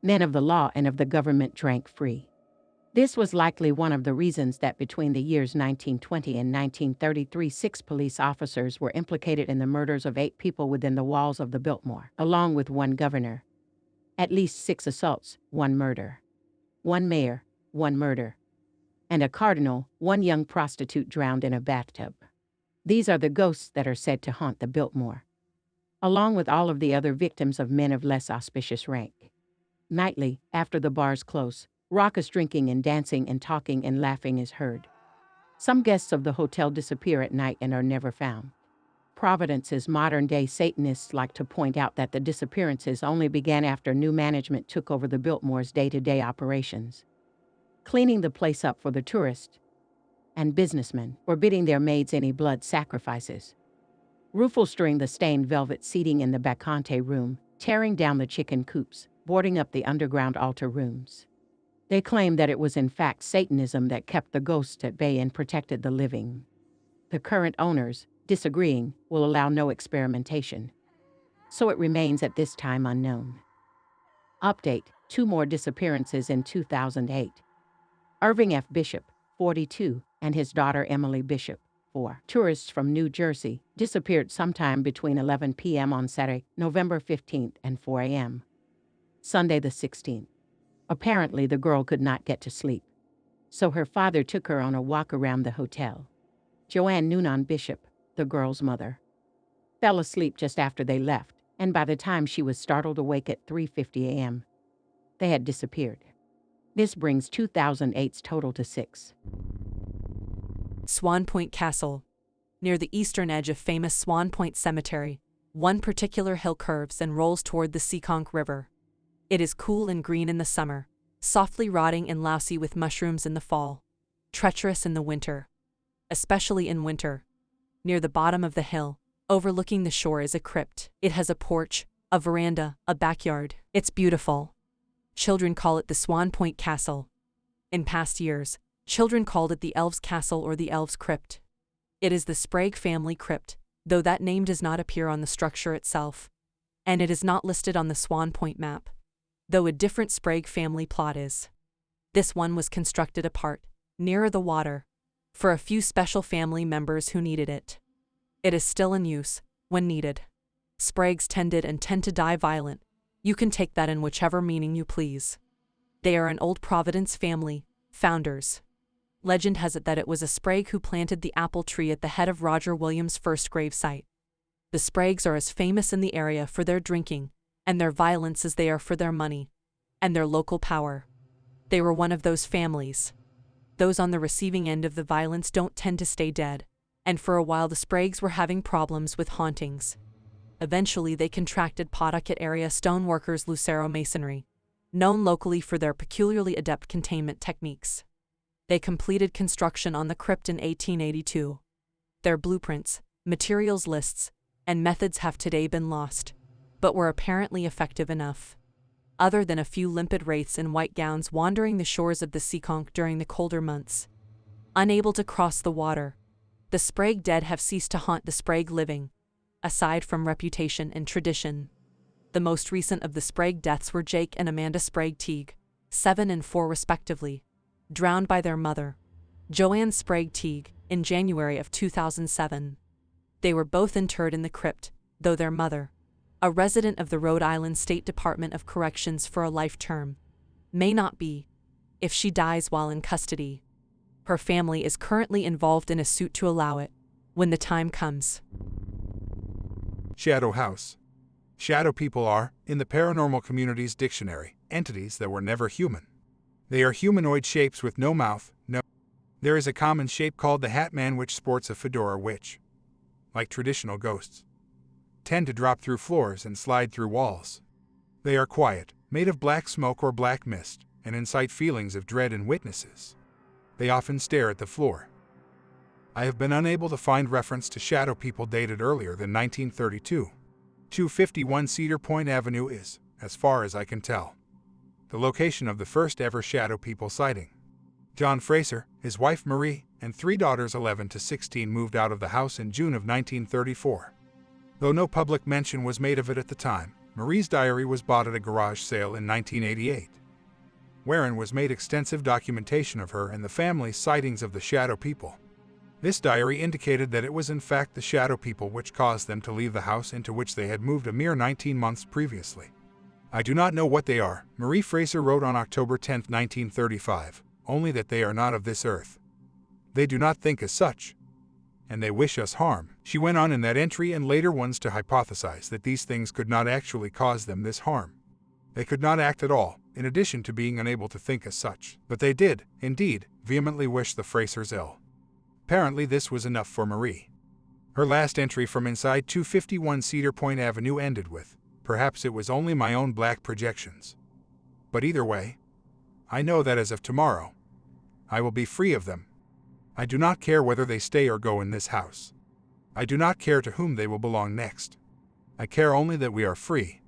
Men of the law and of the government drank free. This was likely one of the reasons that between the years 1920 and 1933, 6 police officers were implicated in the murders of 8 people within the walls of the Biltmore, along with 1 governor. At least 6 assaults, 1 murder. 1 mayor, 1 murder. And a cardinal, 1 young prostitute drowned in a bathtub. These are the ghosts that are said to haunt the Biltmore, along with all of the other victims of men of less auspicious rank. Nightly, after the bars close, raucous drinking and dancing and talking and laughing is heard. Some guests of the hotel disappear at night and are never found. Providence's modern-day Satanists like to point out that the disappearances only began after new management took over the Biltmore's day-to-day operations, cleaning the place up for the tourists and businessmen, forbidding their maids any blood sacrifices, reupholstering the stained velvet seating in the Bacchante room, tearing down the chicken coops, boarding up the underground altar rooms. They claim that it was in fact Satanism that kept the ghosts at bay and protected the living. The current owners, disagreeing, will allow no experimentation, so it remains at this time unknown. Update: 2 more disappearances in 2008. Irving F. Bishop, 42, and his daughter Emily Bishop, 4, tourists from New Jersey, disappeared sometime between 11 p.m. on Saturday, November 15th, and 4 a.m. Sunday the 16th. Apparently, the girl could not get to sleep, so her father took her on a walk around the hotel. Joanne Noonan Bishop, the girl's mother, fell asleep just after they left, and by the time she was startled awake at 3:50 a.m., they had disappeared. This brings 2008's total to 6. Swan Point Castle. Near the eastern edge of famous Swan Point Cemetery, one particular hill curves and rolls toward the Seekonk River. It is cool and green in the summer, softly rotting and lousy with mushrooms in the fall, treacherous in the winter. Especially in winter. Near the bottom of the hill, overlooking the shore is a crypt. It has a porch, a veranda, a backyard. It's beautiful. Children call it the Swan Point Castle. In past years, children called it the Elves' Castle or the Elves' Crypt. It is the Sprague family crypt, though that name does not appear on the structure itself. And it is not listed on the Swan Point map, though a different Sprague family plot is. This one was constructed apart, nearer the water, for a few special family members who needed it. It is still in use, when needed. Spragues tend to die violent. You can take that in whichever meaning you please. They are an old Providence family, founders. Legend has it that it was a Sprague who planted the apple tree at the head of Roger Williams' first grave site. The Spragues are as famous in the area for their drinking and their violence as they are for their money and their local power. They were one of those families. Those on the receiving end of the violence don't tend to stay dead, and for a while the Spragues were having problems with hauntings. Eventually they contracted Pawtucket area stoneworkers Lucero Masonry, known locally for their peculiarly adept containment techniques. They completed construction on the crypt in 1882. Their blueprints, materials lists, and methods have today been lost, but were apparently effective enough. Other than a few limpid wraiths in white gowns wandering the shores of the Seekonk during the colder months, unable to cross the water, the Sprague dead have ceased to haunt the Sprague living, aside from reputation and tradition. The most recent of the Sprague deaths were Jake and Amanda Sprague Teague, 7 and 4 respectively, drowned by their mother, Joanne Sprague Teague, in January of 2007. They were both interred in the crypt, though their mother, a resident of the Rhode Island State Department of Corrections for a life term, may not be, if she dies while in custody. Her family is currently involved in a suit to allow it, when the time comes. Shadow House. Shadow people are, in the paranormal community's dictionary, entities that were never human. They are humanoid shapes with no mouth, no. There is a common shape called the Hat Man which sports a fedora which, like traditional ghosts, tend to drop through floors and slide through walls. They are quiet, made of black smoke or black mist, and incite feelings of dread in witnesses. They often stare at the floor. I have been unable to find reference to shadow people dated earlier than 1932. 251 Cedar Point Avenue is, as far as I can tell, the location of the first ever shadow people sighting. John Fraser, his wife Marie, and 3 daughters 11 to 16 moved out of the house in June of 1934. Though no public mention was made of it at the time, Marie's diary was bought at a garage sale in 1988, wherein was made extensive documentation of her and the family's sightings of the shadow people. This diary indicated that it was in fact the shadow people which caused them to leave the house into which they had moved a mere 19 months previously. I do not know what they are, Marie Fraser wrote on October 10, 1935, only that they are not of this earth. They do not think as such, and they wish us harm. She went on in that entry and later ones to hypothesize that these things could not actually cause them this harm. They could not act at all, in addition to being unable to think as such, but they did, indeed, vehemently wish the Frasers ill. Apparently this was enough for Marie. Her last entry from inside 251 Cedar Point Avenue ended with, "Perhaps it was only my own black projections. But either way, I know that as of tomorrow, I will be free of them. I do not care whether they stay or go in this house. I do not care to whom they will belong next. I care only that we are free."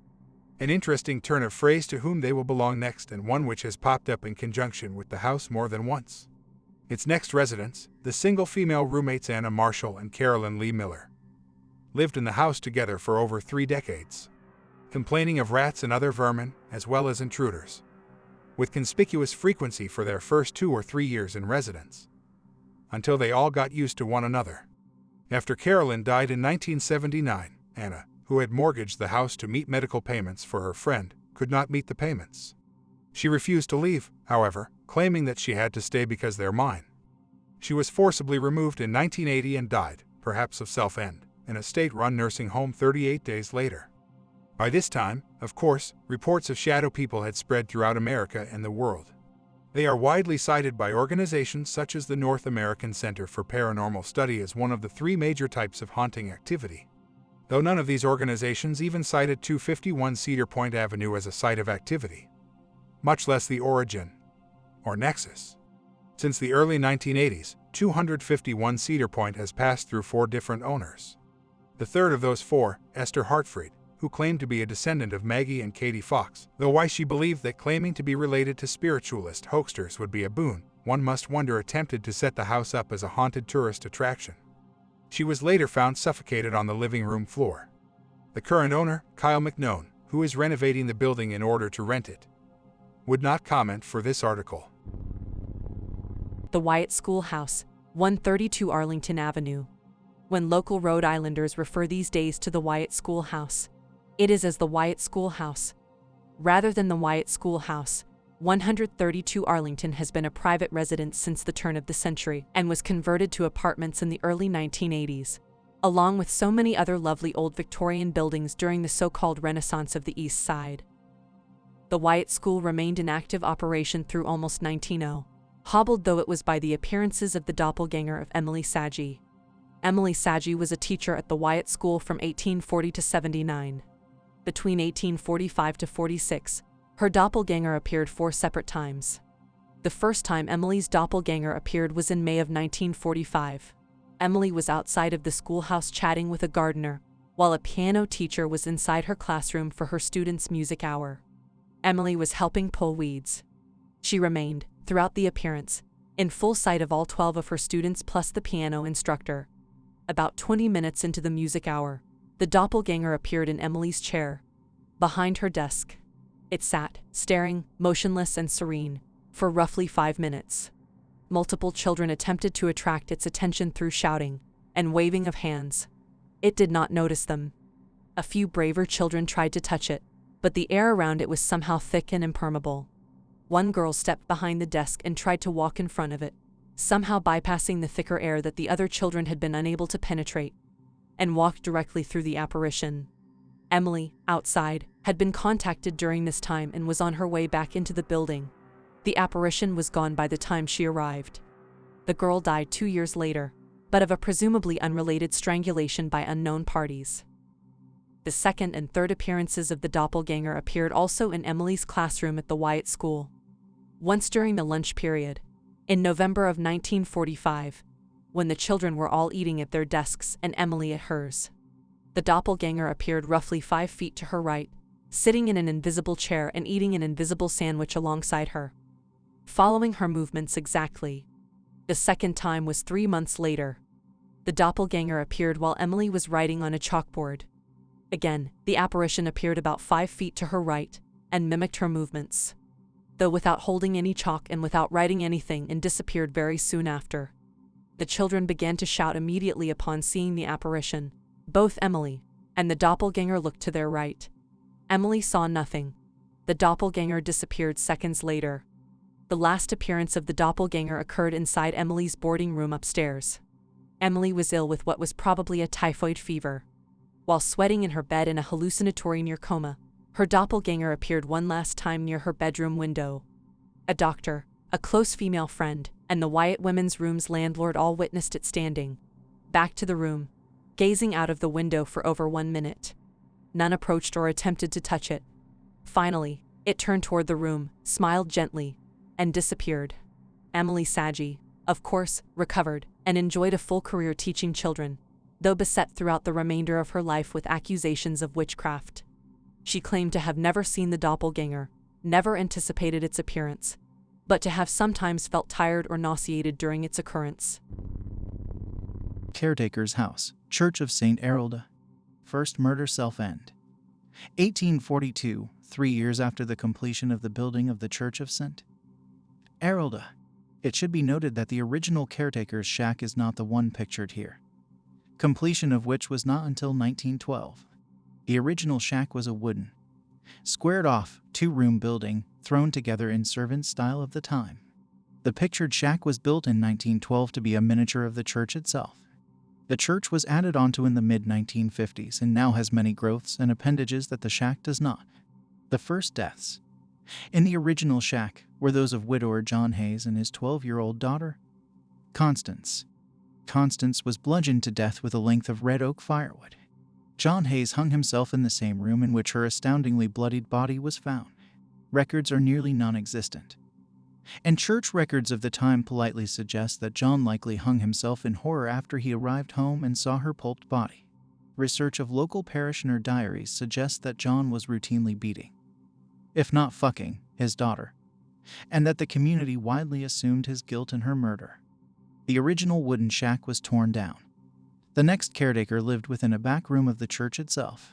An interesting turn of phrase, to whom they will belong next, and one which has popped up in conjunction with the house more than once. Its next residents, the single female roommates Anna Marshall and Carolyn Lee Miller, lived in the house together for over 3 decades, complaining of rats and other vermin, as well as intruders, with conspicuous frequency for their first 2 or 3 years in residence, until they all got used to one another. After Carolyn died in 1979, Anna, who had mortgaged the house to meet medical payments for her friend, could not meet the payments. She refused to leave, however, claiming that she had to stay because they're mine. She was forcibly removed in 1980 and died, perhaps of self-end, in a state-run nursing home 38 days later. By this time, of course, reports of shadow people had spread throughout America and the world. They are widely cited by organizations such as the North American Center for Paranormal Study as one of the 3 major types of haunting activity, though none of these organizations even cited 251 Cedar Point Avenue as a site of activity, much less the origin, or nexus. Since the early 1980s, 251 Cedar Point has passed through 4 different owners. The third of those 4, Esther Hartfried, who claimed to be a descendant of Maggie and Katie Fox, though why she believed that claiming to be related to spiritualist hoaxers would be a boon, one must wonder, attempted to set the house up as a haunted tourist attraction. She was later found suffocated on the living room floor. The current owner, Kyle McNone, who is renovating the building in order to rent it, would not comment for this article. The Wyatt Schoolhouse, 132 Arlington Avenue. When local Rhode Islanders refer these days to the Wyatt Schoolhouse, it is as the Wyatt Schoolhouse. Rather than the Wyatt Schoolhouse, 132 Arlington has been a private residence since the turn of the century and was converted to apartments in the early 1980s, along with so many other lovely old Victorian buildings during the so-called Renaissance of the East Side. The Wyatt School remained in active operation through almost 1900, hobbled though it was by the appearances of the doppelganger of Emily Saggi. Emily Saggi was a teacher at the Wyatt School from 1840 to 79. Between 1845 to 46, her doppelganger appeared 4 separate times. The first time Emily's doppelganger appeared was in May of 1945. Emily was outside of the schoolhouse chatting with a gardener, while a piano teacher was inside her classroom for her students' music hour. Emily was helping pull weeds. She remained, throughout the appearance, in full sight of all 12 of her students plus the piano instructor. About 20 minutes into the music hour, the doppelganger appeared in Emily's chair, behind her desk. It sat, staring, motionless and serene, for roughly 5 minutes. Multiple children attempted to attract its attention through shouting and waving of hands. It did not notice them. A few braver children tried to touch it, but the air around it was somehow thick and impermeable. One girl stepped behind the desk and tried to walk in front of it, somehow bypassing the thicker air that the other children had been unable to penetrate, and walked directly through the apparition. Emily, outside, had been contacted during this time and was on her way back into the building. The apparition was gone by the time she arrived. The girl died 2 years later, but of a presumably unrelated strangulation by unknown parties. The second and third appearances of the doppelganger appeared also in Emily's classroom at the Wyatt school. Once during the lunch period, in November of 1945, when the children were all eating at their desks and Emily at hers. The doppelganger appeared roughly 5 feet to her right, sitting in an invisible chair and eating an invisible sandwich alongside her, following her movements exactly. The second time was 3 months later. The doppelganger appeared while Emily was writing on a chalkboard. Again, the apparition appeared about 5 feet to her right and mimicked her movements, though without holding any chalk and without writing anything, and disappeared very soon after. The children began to shout immediately upon seeing the apparition. Both Emily and the doppelganger looked to their right. Emily saw nothing. The doppelganger disappeared seconds later. The last appearance of the doppelganger occurred inside Emily's boarding room upstairs. Emily was ill with what was probably a typhoid fever. While sweating in her bed in a hallucinatory near coma, her doppelganger appeared one last time near her bedroom window. A doctor, a close female friend, and the Wyatt women's room's landlord all witnessed it standing back to the room, gazing out of the window for over 1 minute. None approached or attempted to touch it. Finally, it turned toward the room, smiled gently, and disappeared. Emily Saggi, of course, recovered and enjoyed a full career teaching children, though beset throughout the remainder of her life with accusations of witchcraft. She claimed to have never seen the doppelganger, never anticipated its appearance, but to have sometimes felt tired or nauseated during its occurrence. Caretaker's house, Church of St. Erelda. First murder self-end. 1842, 3 years after the completion of the building of the Church of St. Erelda. It should be noted that the original caretaker's shack is not the one pictured here, completion of which was not until 1912. The original shack was a wooden, squared-off, 2-room building thrown together in servant style of the time. The pictured shack was built in 1912 to be a miniature of the church itself. The church was added onto in the mid-1950s and now has many growths and appendages that the shack does not. The first deaths in the original shack were those of widower John Hayes and his 12-year-old daughter, Constance. Constance was bludgeoned to death with a length of red oak firewood. John Hayes hung himself in the same room in which her astoundingly bloodied body was found. Records are nearly non-existent, and church records of the time politely suggest that John likely hung himself in horror after he arrived home and saw her pulped body. Research of local parishioner diaries suggests that John was routinely beating, if not fucking, his daughter, and that the community widely assumed his guilt in her murder. The original wooden shack was torn down. The next caretaker lived within a back room of the church itself.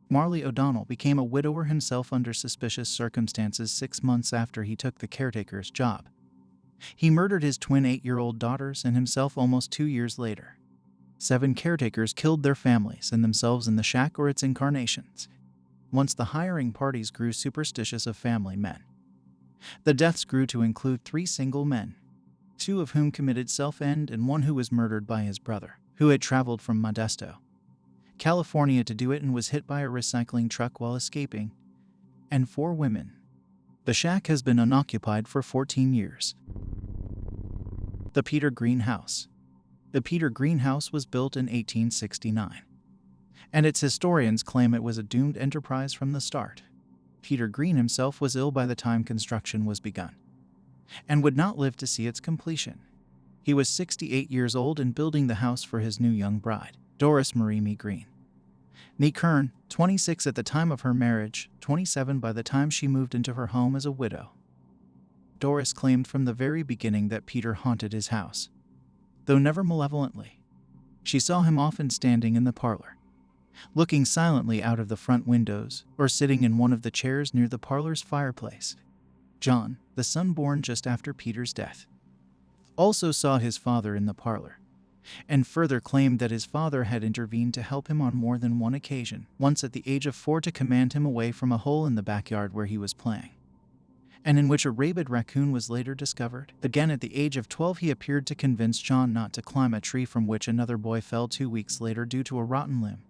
Marley O'Donnell became a widower himself under suspicious circumstances 6 months after he took the caretaker's job. He murdered his twin 8-year-old daughters and himself almost 2 years later. 7 caretakers killed their families and themselves in the shack or its incarnations. Once the hiring parties grew superstitious of family men, the deaths grew to include 3 single men, 2 of whom committed self-end and 1 who was murdered by his brother, who had traveled from Modesto, California to do it and was hit by a recycling truck while escaping, and 4 women. The shack has been unoccupied for 14 years. The Peter Green House. The Peter Green House was built in 1869, and its historians claim it was a doomed enterprise from the start. Peter Green himself was ill by the time construction was begun, and would not live to see its completion. He was 68 years old and building the house for his new young bride, Doris Marie Me Green. Nee Kern, 26 at the time of her marriage, 27 by the time she moved into her home as a widow. Doris claimed from the very beginning that Peter haunted his house, though never malevolently. She saw him often standing in the parlor, looking silently out of the front windows, or sitting in one of the chairs near the parlor's fireplace. John, the son born just after Peter's death, also saw his father in the parlor, and further claimed that his father had intervened to help him on more than one occasion, once at the age of 4 to command him away from a hole in the backyard where he was playing, and in which a rabid raccoon was later discovered. Again at the age of 12 he appeared to convince John not to climb a tree from which another boy fell 2 weeks later due to a rotten limb,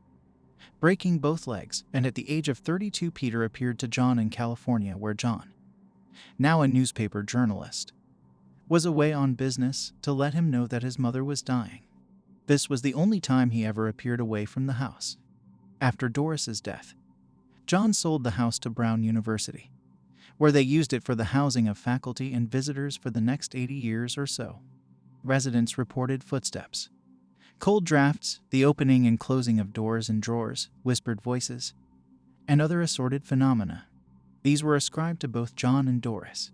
breaking both legs, and at the age of 32 Peter appeared to John in California where John, now a newspaper journalist, was away on business, to let him know that his mother was dying. This was the only time he ever appeared away from the house. After Doris's death, John sold the house to Brown University, where they used it for the housing of faculty and visitors for the next 80 years or so. Residents reported footsteps, cold drafts, the opening and closing of doors and drawers, whispered voices, and other assorted phenomena. These were ascribed to both John and Doris,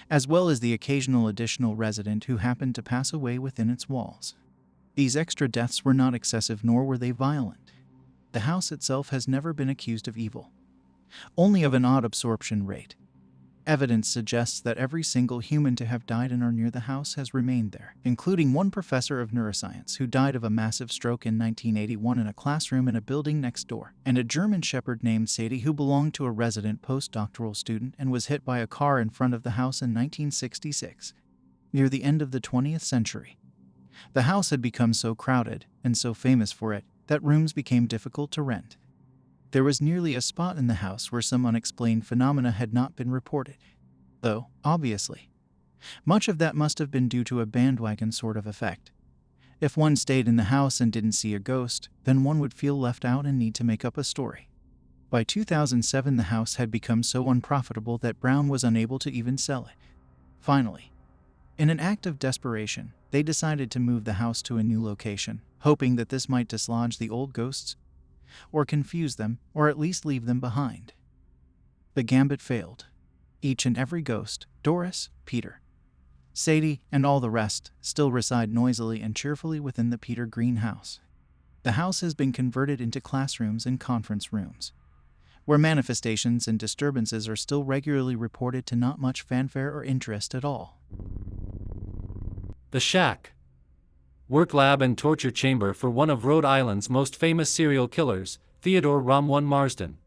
as well as the occasional additional resident who happened to pass away within its walls. These extra deaths were not excessive, nor were they violent. The house itself has never been accused of evil, only of an odd absorption rate. Evidence suggests that every single human to have died in or near the house has remained there, including one professor of neuroscience who died of a massive stroke in 1981 in a classroom in a building next door, and a German shepherd named Sadie who belonged to a resident postdoctoral student and was hit by a car in front of the house in 1966. Near the end of the 20th century, the house had become so crowded, and so famous for it, that rooms became difficult to rent. There was nearly a spot in the house where some unexplained phenomena had not been reported, though, obviously, much of that must have been due to a bandwagon sort of effect. If one stayed in the house and didn't see a ghost, then one would feel left out and need to make up a story. By 2007, the house had become so unprofitable that Brown was unable to even sell it. Finally, in an act of desperation, they decided to move the house to a new location, hoping that this might dislodge the old ghosts, or confuse them, or at least leave them behind. The gambit failed. Each and every ghost, Doris, Peter, Sadie, and all the rest, still reside noisily and cheerfully within the Peter Green house. The house has been converted into classrooms and conference rooms, where manifestations and disturbances are still regularly reported to not much fanfare or interest at all. The Shack. Work lab and torture chamber for one of Rhode Island's most famous serial killers, Theodore Ramon Marsden.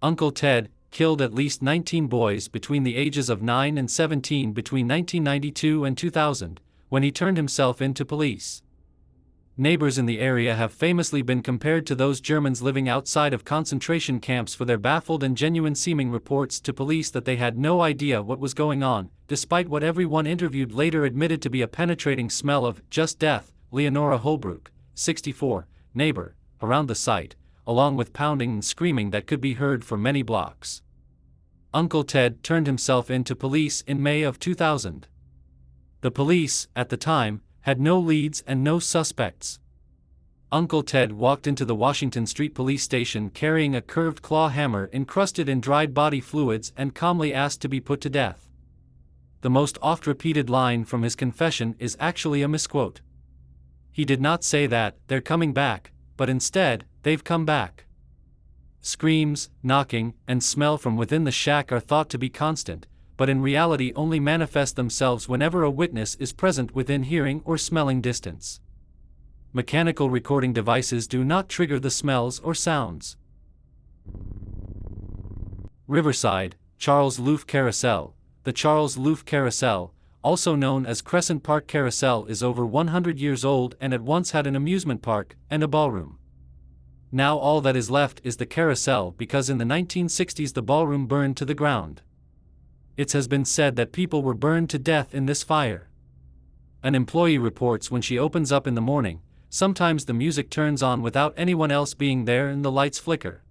Uncle Ted killed at least 19 boys between the ages of 9 and 17 between 1992 and 2000, when he turned himself in to police. Neighbors in the area have famously been compared to those Germans living outside of concentration camps for their baffled and genuine-seeming reports to police that they had no idea what was going on, despite what everyone interviewed later admitted to be a penetrating smell of just death. Leonora Holbrook, 64, neighbor, around the site, along with pounding and screaming that could be heard for many blocks. Uncle Ted turned himself in to police in May of 2000. The police, at the time, had no leads and no suspects. Uncle Ted walked into the Washington Street police station carrying a curved claw hammer encrusted in dried body fluids and calmly asked to be put to death. The most oft-repeated line from his confession is actually a misquote. He did not say that, "They're coming back," but instead, "They've come back." Screams, knocking, and smell from within the shack are thought to be constant, but in reality only manifest themselves whenever a witness is present within hearing or smelling distance. Mechanical recording devices do not trigger the smells or sounds. Riverside, Charles Loof Carousel. The Charles Loof Carousel, also known as Crescent Park Carousel, is over 100 years old and it once had an amusement park and a ballroom. Now all that is left is the carousel because in the 1960s the ballroom burned to the ground. It has been said that people were burned to death in this fire. An employee reports when she opens up in the morning, sometimes the music turns on without anyone else being there and the lights flicker.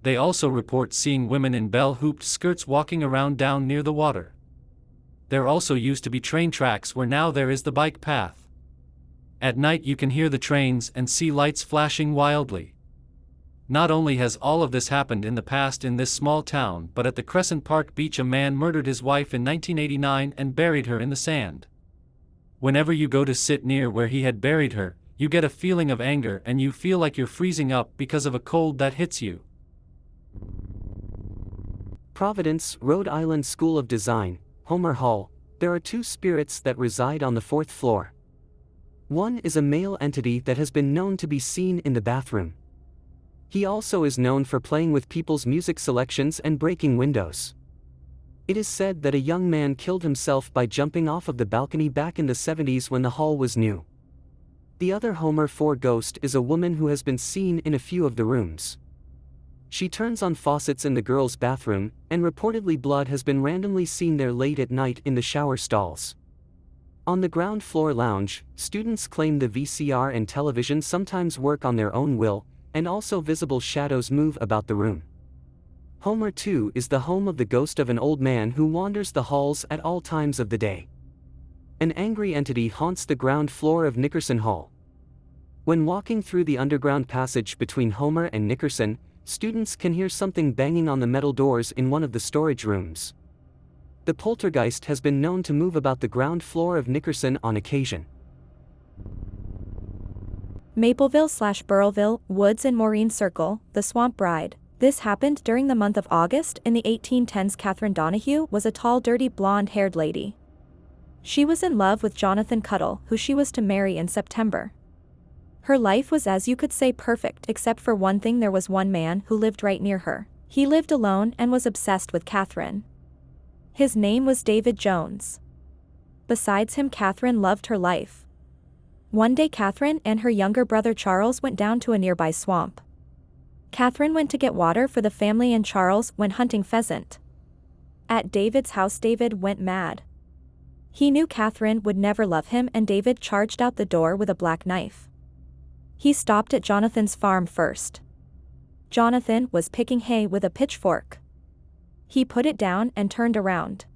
They also report seeing women in bell-hooped skirts walking around down near the water. There also used to be train tracks where now there is the bike path. At night you can hear the trains and see lights flashing wildly. Not only has all of this happened in the past in this small town, but at the Crescent Park beach a man murdered his wife in 1989 and buried her in the sand. Whenever you go to sit near where he had buried her, you get a feeling of anger and you feel like you're freezing up because of a cold that hits you. Providence, Rhode Island School of Design, Homer Hall. There are two spirits that reside on the 4th floor. One is a male entity that has been known to be seen in the bathroom. He also is known for playing with people's music selections and breaking windows. It is said that a young man killed himself by jumping off of the balcony back in the 70s when the hall was new. The other Homer 4 ghost is a woman who has been seen in a few of the rooms. She turns on faucets in the girls' bathroom, and reportedly blood has been randomly seen there late at night in the shower stalls. On the ground floor lounge, students claim the VCR and television sometimes work on their own will, and also visible shadows move about the room. Homer 2 is the home of the ghost of an old man who wanders the halls at all times of the day. An angry entity haunts the ground floor of Nickerson Hall. When walking through the underground passage between Homer and Nickerson, students can hear something banging on the metal doors in one of the storage rooms. The poltergeist has been known to move about the ground floor of Nickerson on occasion. Mapleville/Burrillville, Woods and Maureen Circle, The Swamp Bride. This happened during the month of August in the 1810s. Catherine Donahue was a tall, dirty, blonde-haired lady. She was in love with Jonathan Cuddle, who she was to marry in September. Her life was, as you could say, perfect, except for one thing. There was one man who lived right near her. He lived alone and was obsessed with Catherine. His name was David Jones. Besides him, Catherine loved her life. One day Catherine and her younger brother Charles went down to a nearby swamp. Catherine went to get water for the family and Charles went hunting pheasant. At David's house, David went mad. He knew Catherine would never love him, and David charged out the door with a black knife. He stopped at Jonathan's farm first. Jonathan was picking hay with a pitchfork. He put it down and turned around.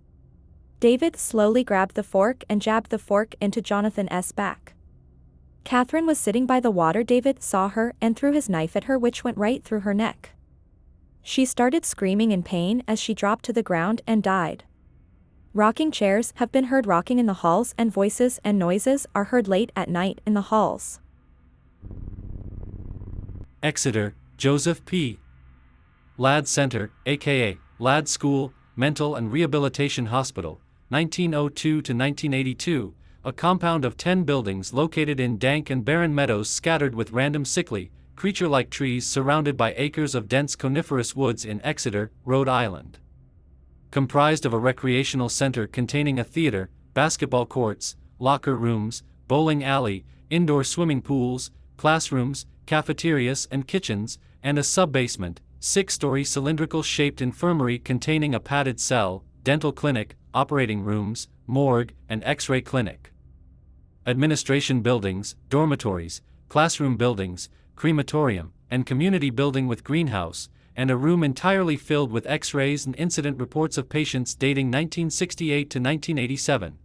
David slowly grabbed the fork and jabbed the fork into Jonathan's back. Catherine was sitting by the water. David saw her and threw his knife at her, which went right through her neck. She started screaming in pain as she dropped to the ground and died. Rocking chairs have been heard rocking in the halls, and voices and noises are heard late at night in the halls. Exeter, Joseph P. Ladd Center, aka Ladd School, Mental and Rehabilitation Hospital, 1902 to 1982, a compound of 10 buildings located in dank and barren meadows scattered with random sickly, creature-like trees surrounded by acres of dense coniferous woods in Exeter, Rhode Island. Comprised of a recreational center containing a theater, basketball courts, locker rooms, bowling alley, indoor swimming pools, classrooms, cafeterias and kitchens, and a sub-basement, 6-story cylindrical-shaped infirmary containing a padded cell, dental clinic, operating rooms, morgue, and X-ray clinic. Administration buildings, dormitories, classroom buildings, crematorium, and community building with greenhouse, and a room entirely filled with X-rays and incident reports of patients dating 1968 to 1987.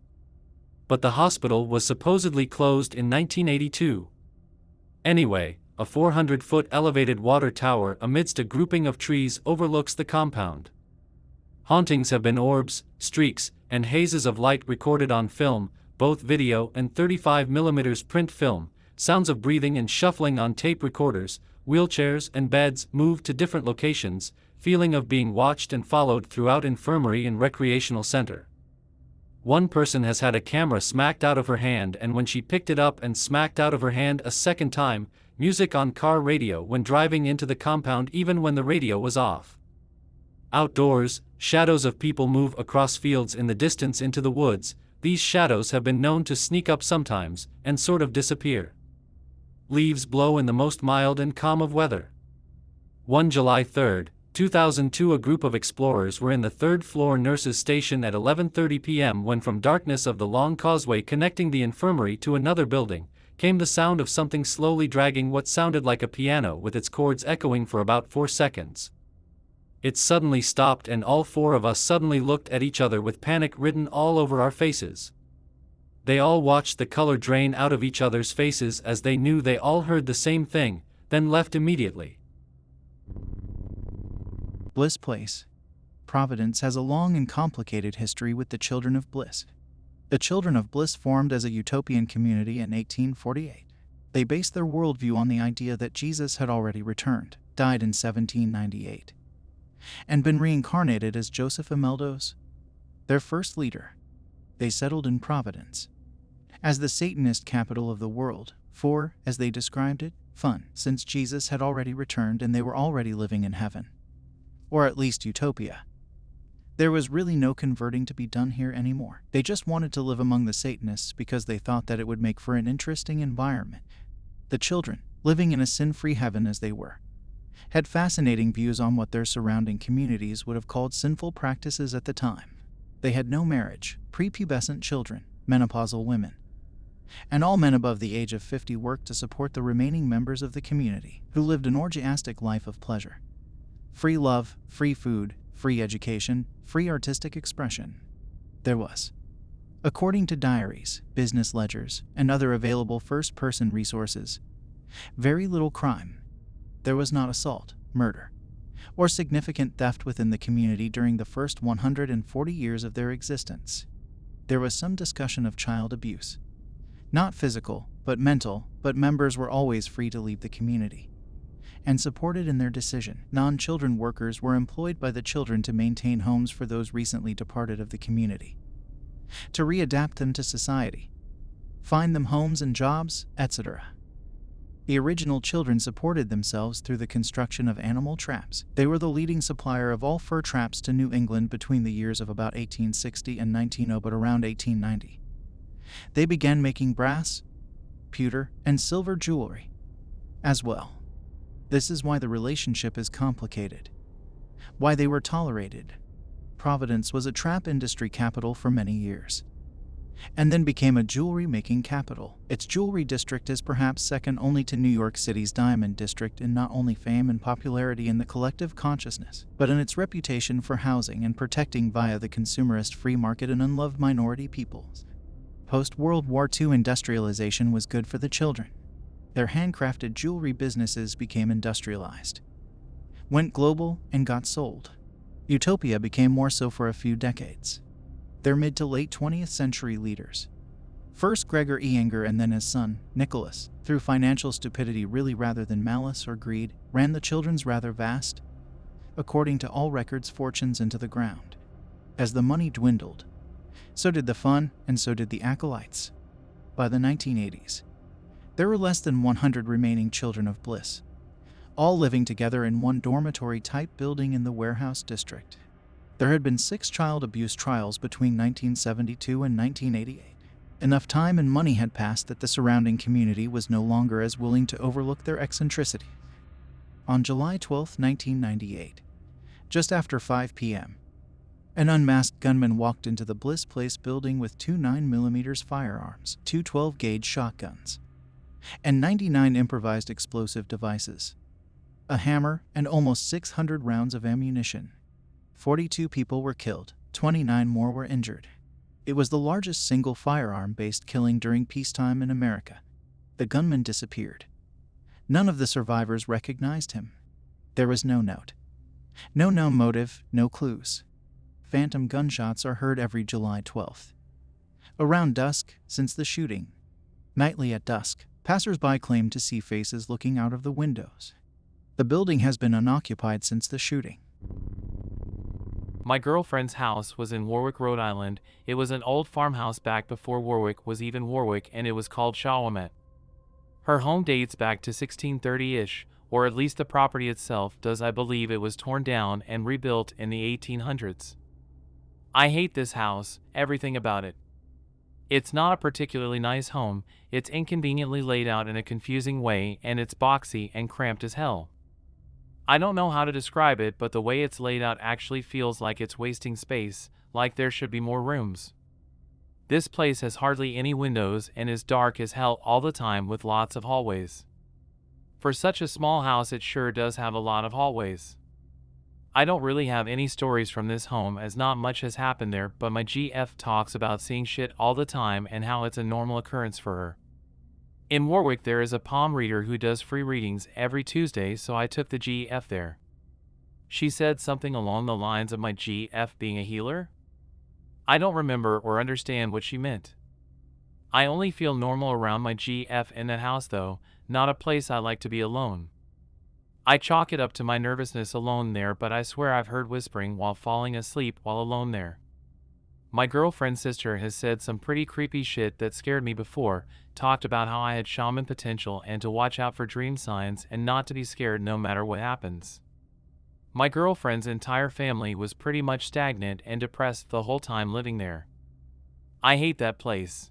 But the hospital was supposedly closed in 1982. Anyway, a 400-foot elevated water tower amidst a grouping of trees overlooks the compound. Hauntings have been orbs, streaks, and hazes of light recorded on film, both video and 35mm print film, sounds of breathing and shuffling on tape recorders, wheelchairs and beds moved to different locations, feeling of being watched and followed throughout infirmary and recreational center. One person has had a camera smacked out of her hand, and when she picked it up and smacked out of her hand a second time, music on car radio when driving into the compound even when the radio was off. Outdoors, shadows of people move across fields in the distance into the woods. These shadows have been known to sneak up sometimes and sort of disappear. Leaves blow in the most mild and calm of weather. One July 3, 2002, a group of explorers were in the third-floor nurses' station at 11:30 p.m. when from darkness of the long causeway connecting the infirmary to another building, came the sound of something slowly dragging what sounded like a piano with its chords echoing for about 4 seconds. It suddenly stopped, and all 4 of us suddenly looked at each other with panic written all over our faces. They all watched the color drain out of each other's faces as they knew they all heard the same thing, then left immediately. Bliss Place. Providence has a long and complicated history with the Children of Bliss. The Children of Bliss formed as a utopian community in 1848. They based their worldview on the idea that Jesus had already returned, died in 1798, and been reincarnated as Joseph Imeldos, their first leader. They settled in Providence as the Satanist capital of the world for, as they described it, fun, since Jesus had already returned and they were already living in heaven. Or at least utopia. There was really no converting to be done here anymore. They just wanted to live among the Satanists because they thought that it would make for an interesting environment. The children, living in a sin-free heaven as they were, had fascinating views on what their surrounding communities would have called sinful practices at the time. They had no marriage, prepubescent children, menopausal women, and all men above the age of 50 worked to support the remaining members of the community, who lived an orgiastic life of pleasure. Free love, free food, free education, free artistic expression. There was, according to diaries, business ledgers, and other available first-person resources, very little crime. There was not assault, murder, or significant theft within the community during the first 140 years of their existence. There was some discussion of child abuse. Not physical, but mental, but members were always free to leave the community and supported in their decision. Non-children workers were employed by the children to maintain homes for those recently departed of the community, to readapt them to society, find them homes and jobs, etc. The original children supported themselves through the construction of animal traps. They were the leading supplier of all fur traps to New England between the years of about 1860 and 1900, but around 1890. They began making brass, pewter, and silver jewelry as well. This is why the relationship is complicated. Why they were tolerated. Providence was a trap industry capital for many years, and then became a jewelry-making capital. Its jewelry district is perhaps second only to New York City's Diamond District in not only fame and popularity in the collective consciousness, but in its reputation for housing and protecting via the consumerist free market and unloved minority peoples. Post-World War II industrialization was good for the children. Their handcrafted jewelry businesses became industrialized, went global, and got sold. Utopia became more so for a few decades. Their mid to late 20th century leaders, first Gregor Eanger and then his son, Nicholas, through financial stupidity really rather than malice or greed, ran the children's rather vast, according to all records, fortunes into the ground. As the money dwindled, so did the fun, and so did the acolytes. By the 1980s, there were less than 100 remaining children of Bliss, all living together in one dormitory-type building in the warehouse district. There had been 6 child abuse trials between 1972 and 1988. Enough time and money had passed that the surrounding community was no longer as willing to overlook their eccentricities. On July 12, 1998, just after 5 p.m., an unmasked gunman walked into the Bliss Place building with 2 9mm firearms, 2 12-gauge shotguns, and 99 improvised explosive devices, a hammer, and almost 600 rounds of ammunition. 42 people were killed, 29 more were injured. It was the largest single firearm-based killing during peacetime in America. The gunman disappeared. None of the survivors recognized him. There was no note, no known motive, no clues. Phantom gunshots are heard every July 12th. Around dusk, since the shooting. Nightly at dusk, passers-by claim to see faces looking out of the windows. The building has been unoccupied since the shooting. My girlfriend's house was in Warwick, Rhode Island. It was an old farmhouse back before Warwick was even Warwick, and it was called Shawomet. Her home dates back to 1630-ish, or at least the property itself does. I believe it was torn down and rebuilt in the 1800s. I hate this house, everything about it. It's not a particularly nice home, it's inconveniently laid out in a confusing way, and it's boxy and cramped as hell. I don't know how to describe it, but the way it's laid out actually feels like it's wasting space, like there should be more rooms. This place has hardly any windows and is dark as hell all the time with lots of hallways. For such a small house, it sure does have a lot of hallways. I don't really have any stories from this home as not much has happened there, but my GF talks about seeing shit all the time and how it's a normal occurrence for her. In Warwick there is a palm reader who does free readings every Tuesday, so I took the GF there. She said something along the lines of my GF being a healer? I don't remember or understand what she meant. I only feel normal around my GF in that house though, not a place I like to be alone. I chalk it up to my nervousness alone there, but I swear I've heard whispering while falling asleep while alone there. My girlfriend's sister has said some pretty creepy shit that scared me before, talked about how I had shaman potential and to watch out for dream signs and not to be scared no matter what happens. My girlfriend's entire family was pretty much stagnant and depressed the whole time living there. I hate that place.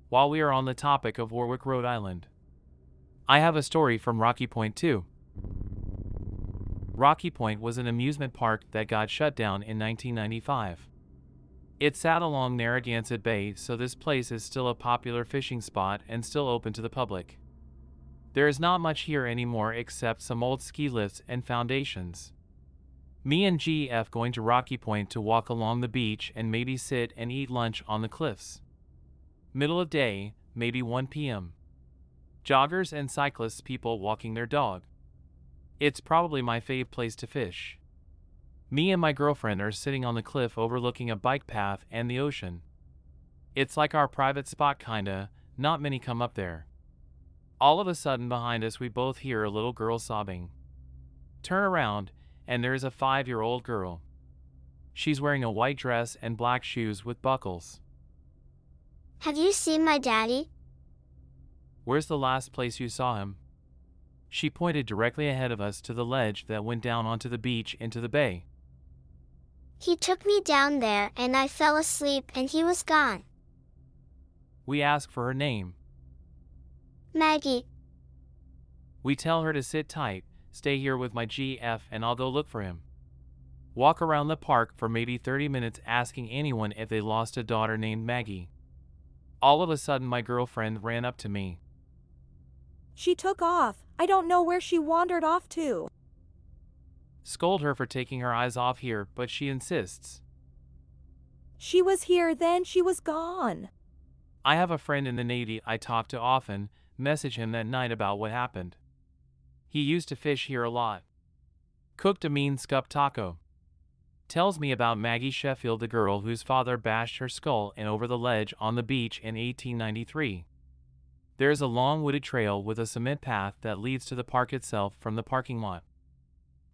While we are on the topic of Warwick, Rhode Island, I have a story from Rocky Point too. Rocky Point was an amusement park that got shut down in 1995. It's sat along Narragansett Bay, so this place is still a popular fishing spot and still open to the public. There is not much here anymore except some old ski lifts and foundations. Me and GF going to Rocky Point to walk along the beach and maybe sit and eat lunch on the cliffs. Middle of day, maybe 1 p.m. Joggers and cyclists, people walking their dog. It's probably my fave place to fish. Me and my girlfriend are sitting on the cliff overlooking a bike path and the ocean. It's like our private spot kinda, not many come up there. All of a sudden behind us we both hear a little girl sobbing. Turn around, and there is a 5-year-old girl. She's wearing a white dress and black shoes with buckles. Have you seen my daddy? Where's the last place you saw him? She pointed directly ahead of us to the ledge that went down onto the beach into the bay. He took me down there and I fell asleep and he was gone. We ask for her name. Maggie. We tell her to sit tight, stay here with my GF, and I'll go look for him. Walk around the park for maybe 30 minutes asking anyone if they lost a daughter named Maggie. All of a sudden my girlfriend ran up to me. She took off. I don't know where she wandered off to. Scold her for taking her eyes off here, but she insists. She was here, then she was gone. I have a friend in the Navy I talk to often, message him that night about what happened. He used to fish here a lot. Cooked a mean scup taco. Tells me about Maggie Sheffield, the girl whose father bashed her skull in over the ledge on the beach in 1893. There's a long wooded trail with a cement path that leads to the park itself from the parking lot.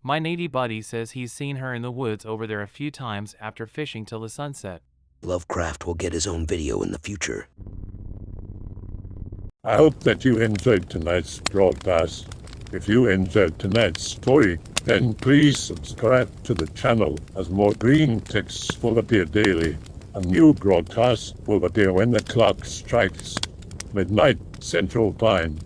My Navy buddy says he's seen her in the woods over there a few times after fishing till the sunset. Lovecraft will get his own video in the future. I hope that you enjoyed tonight's broadcast. If you enjoyed tonight's story, then please subscribe to the channel as more green texts will appear daily. A new broadcast will appear when the clock strikes midnight Central Time.